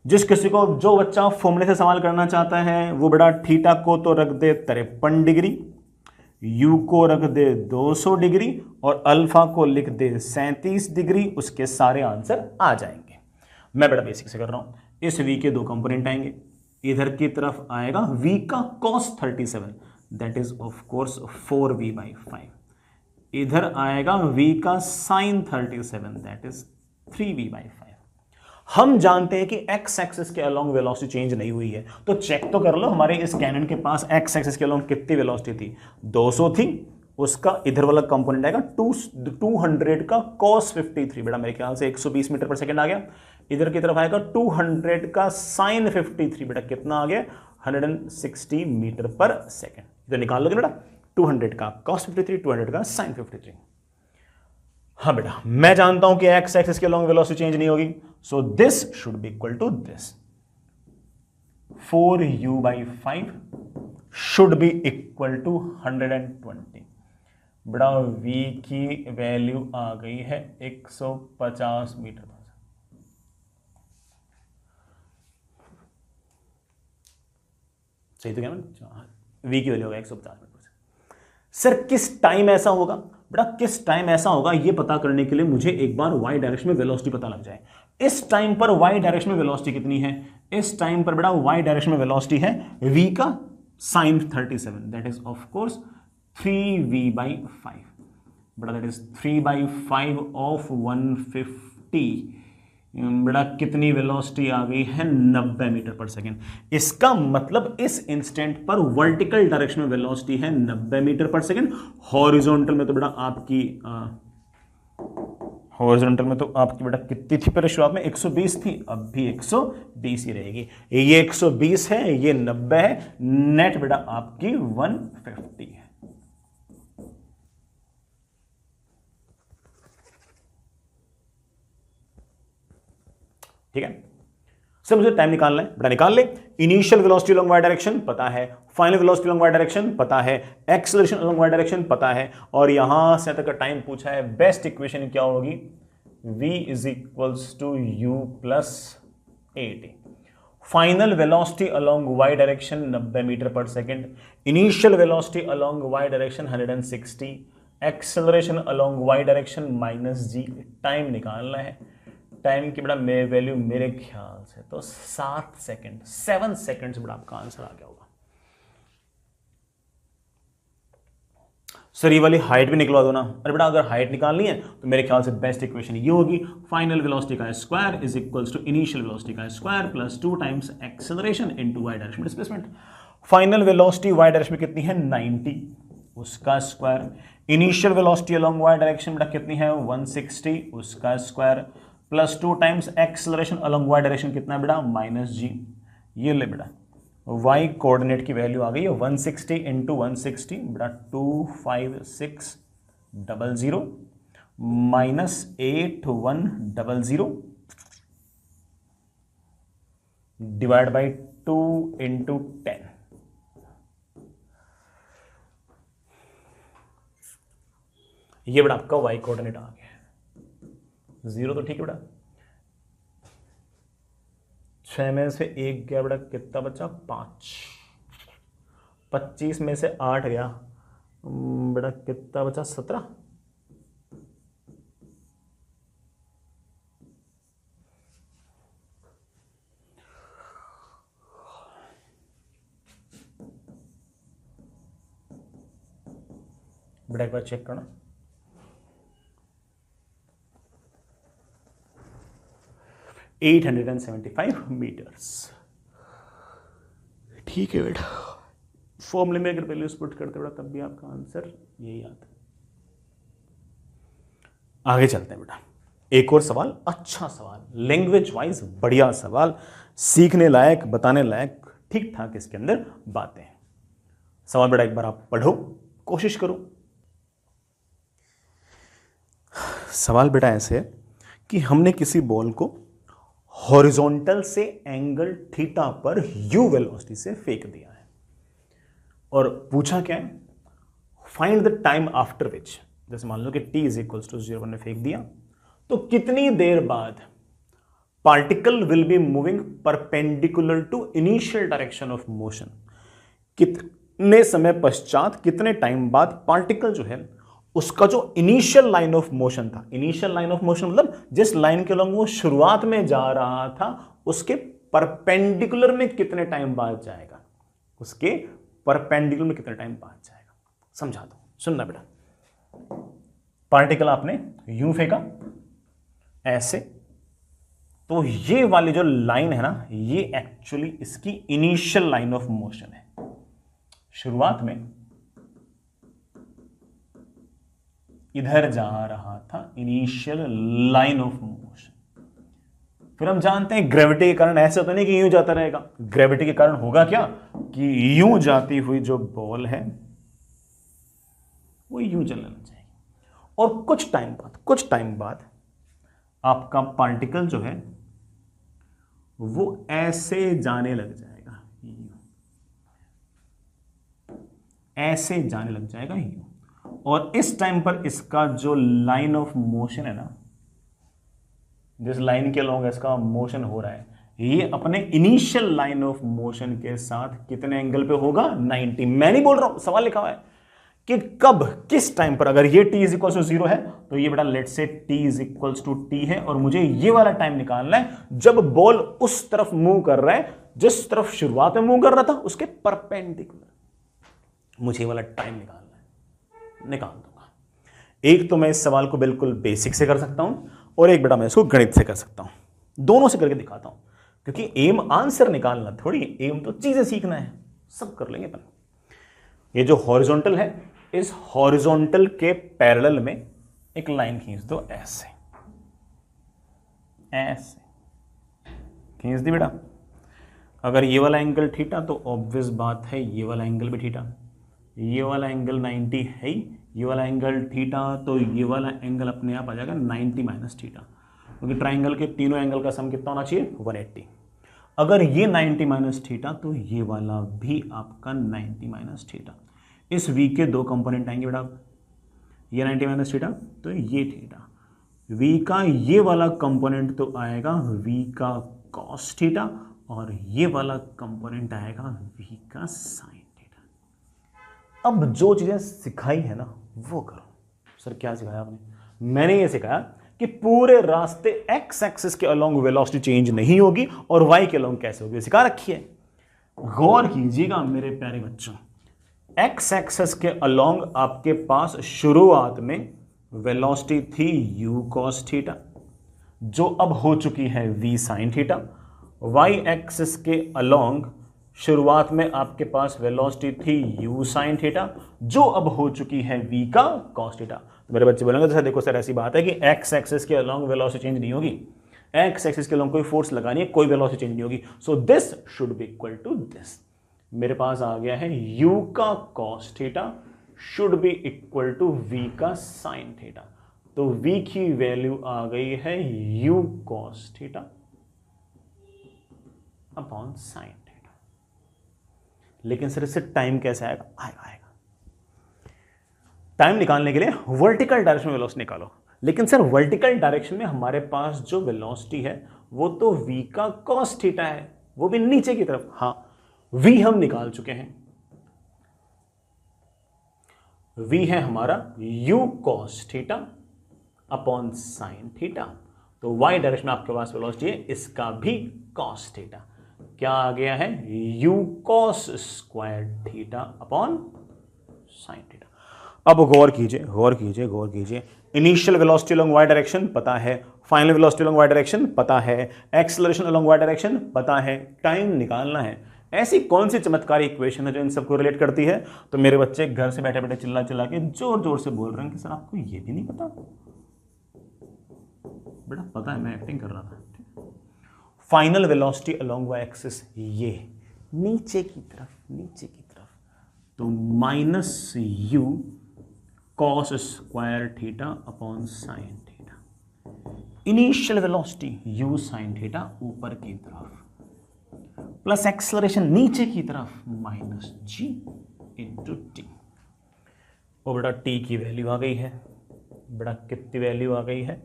जिस किसी को, जो बच्चा फॉर्मूले से सवाल करना चाहता है वो बेटा थीटा को तो रख दे 53 डिग्री, यू को रख दे 200 डिग्री, और अल्फा को लिख दे 37 डिग्री, उसके सारे आंसर आ जाएंगे। मैं बेटा बेसिक से कर रहा हूं। इस v के दो कंपोनेंट आएंगे, इधर की तरफ आएगा v का cos 37, that is of course 4v/5, इधर आएगा v का sin 37, दैट इज 3v/5। हम जानते हैं कि x एक्सिस के अलोंग वेलोसिटी चेंज नहीं हुई है, तो चेक तो कर लो हमारे इस कैनन के पास x एक्सिस के अलोंग कितनी वेलोसिटी थी, 200 थी, उसका इधर वाला कंपोनेंट आएगा 200 का cos 53, बेटा मेरे ख्याल से 120 मीटर पर सेकंड आ गया। इधर की तरफ आएगा 200 का sin 53, बेटा कितना आ गया, 160 मीटर पर सेकंड। इधर निकाल लोगे बेटा, 200 का cos 53, 200 का sin 53। हाँ बेटा, मैं जानता हूं कि x एक्सिस के अलोंग वेलोसिटी चेंज नहीं होगी, so this should be equal to this, 4u/5 should be equal to 120। बेटा v की वैल्यू आ गई है 150 मीटर पर। सही तो क्या मैंने, v की वैल्यू होगा 150 मीटर पर। सर किस टाइम ऐसा होगा, बेटा किस टाइम ऐसा होगा ये पता करने के लिए मुझे एक बार y डायरेक्शन में वेलोसिटी पता लग जाए। इस टाइम पर y डायरेक्शन में वेलोसिटी कितनी है, इस टाइम पर बेटा y डायरेक्शन में वेलोसिटी है v का sin 37, that is of course 3v/5, बेटा दैट इज 3/5 ऑफ 150, बेटा कितनी वेलोसिटी आ गई है, 90 मीटर पर सेकेंड। इसका मतलब इस इंस्टेंट पर वर्टिकल डायरेक्शन में वेलोसिटी है 90 मीटर पर सेकेंड, हॉरिजॉन्टल में तो बेटा आपकी बेटा कितनी थी पहले शुरुआत में, 120 थी, अब भी 120 ही रहेगी। ये 120 है, ये 90 है, नेट बेटा आपकी 150 है। ठीक है सर, मुझे टाइम निकालना है, बेटा निकाल ले। Initial velocity along y direction पता है, final velocity along y direction पता है, एक्सेलरेशन अलोंग वाई डायरेक्शन पता है, और यहां से तक का टाइम पूछा है। बेस्ट इक्वेशन क्या होगी, v is equals to u plus 80। Final velocity along y direction 90 metre पर second, initial velocity along y direction 160, acceleration along y direction -g। Time निकालना है, टाइम की बड़ा वैल्यू मेरे ख्याल से तो 7 सेकेंड, 7 सेकेंड्स बड़ा आपका आंसर आ गया होगा। सर ये वाली हाइट भी निकलवा दो ना। अरे बेटा अगर हाइट निकालनी है तो मेरे ख्याल से बेस्ट इक्वेशन ये होगी, फाइनल वेलोसिटी का square is equals to initial velocity का square plus 2 times acceleration into y direction displacement. Final velocity y direction में कितनी है, 90, उसका square. Initial velocity along y direction बेटा कितनी है, 160, उसका square plus 2 times acceleration along y direction कितना है बेटा, -g। ये ले बेटा y कोऑर्डिनेट की वैल्यू आ गई है 160 इंटू 160, बेटा 25600 -8100 डिवाइड बाई 2 इंटू 10। ये बेटा आपका y कोऑर्डिनेट आ गया, 0 तो ठीक है बेटा, 6 में से 1 गया बेटा, कितना बचा, 5, 25 में से 8 गया बेटा, कितना बचा, 17, बेटा एक बार चेक करना, 875 मीटर्स। ठीक है बेटा, फॉर्मूले में अगर वैल्यूज पुट करते बेटा तब भी आपका आंसर यही आता है। आगे चलते हैं बेटा, एक और सवाल, अच्छा सवाल, लैंग्वेज वाइज बढ़िया सवाल, सीखने लायक, बताने लायक, ठीक ठाक इसके अंदर बातें हैं। सवाल बेटा एक बार आप पढ़ो, कोशिश करो। सवाल बेटा ऐसे है कि हमने किसी बॉल को हॉरिजॉन्टल से एंगल थीटा पर u वेलोसिटी से फेंक दिया है और पूछा क्या है, find the time after which, जैसे मान लो कि t इज इक्वल्स टू 0 ने फेंक दिया तो कितनी देर बाद particle will be moving perpendicular to initial direction of motion, कितने समय पश्चात, कितने टाइम बाद पार्टिकल जो है उसका जो इनिशियल लाइन ऑफ मोशन था, इनिशियल लाइन ऑफ मोशन मतलब जिस लाइन के लॉन्ग वो शुरुआत में जा रहा था उसके परपेंडिकुलर में कितने टाइम बाद जाएगा, उसके परपेंडिकुलर में कितने टाइम बाद जाएगा। समझा दो, सुनना बेटा, पार्टिकल आपने यूं फेंका ऐसे, तो ये वाली जो लाइन है ना, ये एक्चुअली इसकी इनिशियल लाइन ऑफ मोशन है। शुरुआत में इधर जा रहा था, इनिशियल लाइन ऑफ मोशन। फिर हम जानते हैं ग्रेविटी के कारण ऐसा तो नहीं कि यूं जाता रहेगा, ग्रेविटी के कारण होगा क्या कि यूं जाती हुई जो बॉल है वो यूं चलने लग जाएगी और कुछ टाइम बाद आपका पार्टिकल जो है वो ऐसे जाने लग जाएगा, ऐसे जाने लग जाएगा यूं, और इस टाइम पर इसका जो लाइन ऑफ मोशन है ना, जिस लाइन के लॉन्ग इसका मोशन हो रहा है, ये अपने इनिशियल लाइन ऑफ मोशन के साथ कितने एंगल पे होगा, 90। मैं नहीं बोल रहा हूं, सवाल लिखा हुआ है कि कब, किस टाइम पर। अगर ये t इज इक्वल टू 0 है तो ये बेटा let say t is equal to t है और मुझे ये वाला टाइम निकालना है जब बॉल उस तरफ मूव कर रहा है जिस तरफ शुरुआत में मूव कर रहा था, उसके परपेंडिकुलर मुझे ये वाला टाइम निकालना है, निकाल दूंगा। एक तो मैं इस सवाल को बिल्कुल बेसिक से कर सकता हूं और एक बेटा मैं इसको गणित से कर सकता हूं, दोनों से करके दिखाता हूं, क्योंकि एम आंसर निकालना थोड़ी, एम तो चीजें सीखना है, सब कर लेंगे अपन। ये जो हॉरिजॉन्टल है, इस हॉरिजॉन्टल के पैरेलल में एक लाइन खींच दो, ऐसे ऐसे खींच दी बेटा। अगर ये वाला एंगल थीटा तो ऑब्वियस बात है ये वाला एंगल भी थीटा, ये वाला एंगल 90 है, ये वाला एंगल थीटा, तो ये वाला एंगल अपने आप आ जाएगा 90 माइनस थीटा, क्योंकि ट्राइंगल के तीनों एंगल का सम कितना होना चाहिए, 180। अगर ये 90 माइनस थीटा तो ये वाला भी आपका 90 माइनस थीटा। इस v के दो कंपोनेंट आएंगे बेटा, ये 90 माइनस थीटा तो ये थीटा, v का ये वाला कंपोनेंट तो आएगा v का cos थीटा और ये वाला कंपोनेंट आएगा v का sin थीटा। अब जो चीजें सिखाई है ना वो करो। सर क्या सिखाया आपने? मैंने ये सिखाया कि पूरे रास्ते x एक्सिस के अलोंग वेलोसिटी चेंज नहीं होगी और y के अलोंग कैसे होगी सिखा रखी है। गौर कीजिएगा मेरे प्यारे बच्चों, x एक्सिस के अलोंग आपके पास शुरुआत में वेलोसिटी थी u cos थीटा जो अब हो चुकी है v sin theta. y axis के अलोंग शुरुआत में आपके पास वेलोसिटी थी u sin थीटा जो अब हो चुकी है v का cos थीटा। तो मेरे बच्चे बोलेंगे तो देखो सर ऐसी बात है कि x एक्सिस के अलोंग वेलोसिटी चेंज नहीं होगी, x एक्सिस के अलोंग कोई फोर्स लगानी है, कोई वेलोसिटी चेंज नहीं होगी, so this should be equal to this. मेरे पास आ गया है u का cos theta should be equal to v का sin थीटा, तो v की वैल्यू आ गई है u cos theta upon sin theta. लेकिन सर इससे टाइम कैसे आएगा? आएगा। टाइम निकालने के लिए वर्टिकल डायरेक्शन में वेलोसिटी निकालो, लेकिन सर वर्टिकल डायरेक्शन में हमारे पास जो वेलोसिटी है वो तो v का cos थीटा है, वो भी नीचे की तरफ। हाँ v हम निकाल चुके हैं, v है हमारा u cos theta upon sin theta, तो y डायरेक्शन में आपके पास वेलोसिटी है इसका भी cos थीटा। क्या आ गया है? u cos square theta upon sin theta. अब गौर कीजिए, गौर कीजिए, गौर कीजिए। Initial velocity along y direction पता है, final velocity along y direction पता है, एक्सेलरेशन अलोंग वाई डायरेक्शन पता है, टाइम निकालना है। ऐसी कौन सी चमत्कारी इक्वेशन है जो इन सबको रिलेट करती है? तो मेरे बच्चे घर से बैठे बैठे चिल्ला चिल्ला के जोर जोर से बोल रहे हैं कि सर आपको ये भी नहीं पता। बेटा पता है, मैं एक्टिंग कर रहा था। Final velocity along y axis ये नीचे की तरफ, नीचे की तरफ, तो minus u cos square theta upon sine theta. Initial velocity u sine theta ऊपर की तरफ, प्लस एक्सेलरेशन नीचे की तरफ माइनस जी इंटू टी। और बेटा टी की वैल्यू आ गई है, बेटा कितनी वैल्यू आ गई है?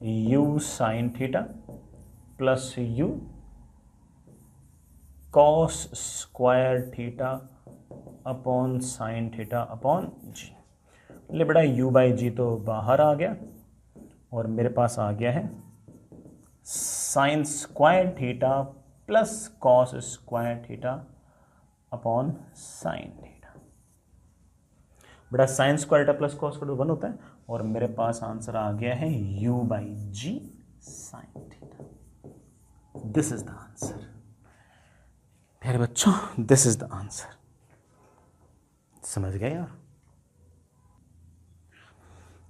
U sine theta plus u cos square theta upon sine theta upon g. ले बेटा u बाई जी तो बाहर आ गया और मेरे पास आ गया है sine square theta plus cos square theta upon sine theta. बेटा sine square theta plus cos square 1 होता है और मेरे पास आंसर आ गया है u by g sine theta. This is the answer प्यारे बच्चों, दिस इज द आंसर। समझ गए यार?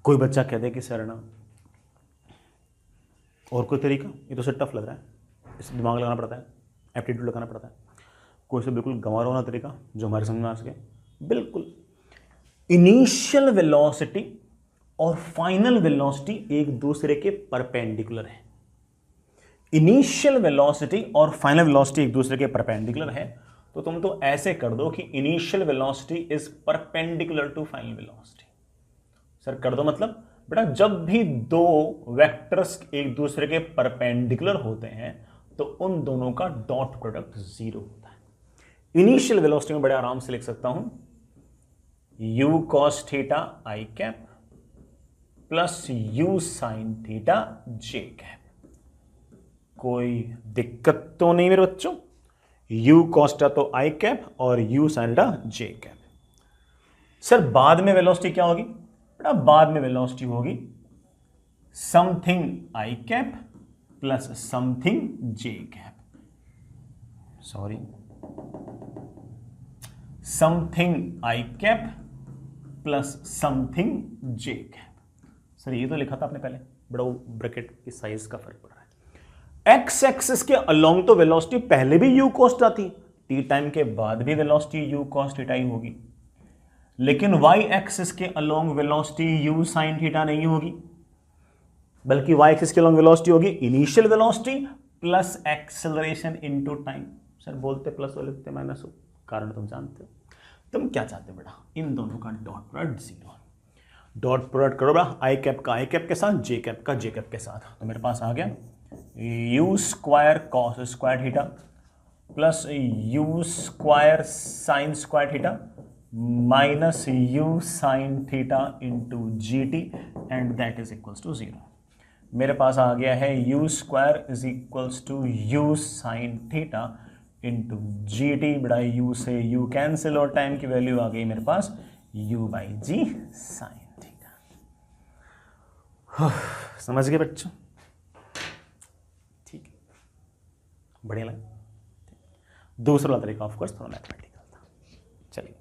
कोई बच्चा कह दे कि सर ना और कोई तरीका, ये तो सर टफ लग रहा है, इसमें दिमाग लगाना पड़ता है, एप्टीट्यूड लगाना पड़ता है, कोई से बिल्कुल गंवार होना तरीका जो हमारे समझ में आ सके। बिल्कुल, इनिशियल वेलोसिटी और फाइनल वेलोसिटी एक दूसरे के परपेंडिकुलर है। इनिशियल वेलोसिटी और फाइनल वेलोसिटी एक दूसरे के परपेंडिकुलर है, तो तुम तो ऐसे कर दो कि initial velocity is perpendicular to final velocity. Sir कर दो मतलब? बेटा जब भी दो वेक्टर्स एक दूसरे के परपेंडिकुलर होते हैं तो उन दोनों का डॉट प्रोडक्ट 0 होता है। इनिशियल वेलोसिटी में बड़े आराम से लिख सकता हूं u cos theta i cap plus u sine theta j cap. कोई दिक्कत तो नहीं मेरे बच्चों? u cos तो आई कैप और u sine j cap. Sir बाद में वेलोसिटी क्या होगी? बेटा बाद में वेलोसिटी होगी something I cap plus something J cap, sorry something I cap plus something J cap. Sir ये तो लिखा था आपने पहले, बड़ा ब्रैकेट की साइज का फर्क पड़ रहा है। एक्स एक्सिस के अलोंग तो वेलोसिटी पहले भी u cos थी, टी टाइम के बाद भी वेलोसिटी u cos थीटा ही होगी, लेकिन y एक्सिस के along velocity u sin theta नहीं होगी, बल्कि y एक्सिस के अलोंग वेलोसिटी होगी initial velocity plus acceleration into time. Sir बोलते प्लस हो लिखते माइनस हो, कारण तुम जानते हो। तुम क्या चाहते हो बेटा? इन दोनों का डॉट प्रोडक्ट 0। डॉट प्रोडक्ट करो बेटा आई कैप का आई कैप के साथ, जे कैप का जे कैप के साथ, तो मेरे पास आ गया u square cos square theta plus u square sine square theta minus u sine theta into g t and that is equals to 0। मेरे पास आ गया है u square is equals to u sine theta into g t. बड़ा u से u cancel और time की value आ गई मेरे पास u by g sine theta. समझ गए बच्चों? ठीक है, बढ़िया लगा। दूसरा तरीका ऑफ कोर्स थोड़ा मैथमेटिकल था। चलिए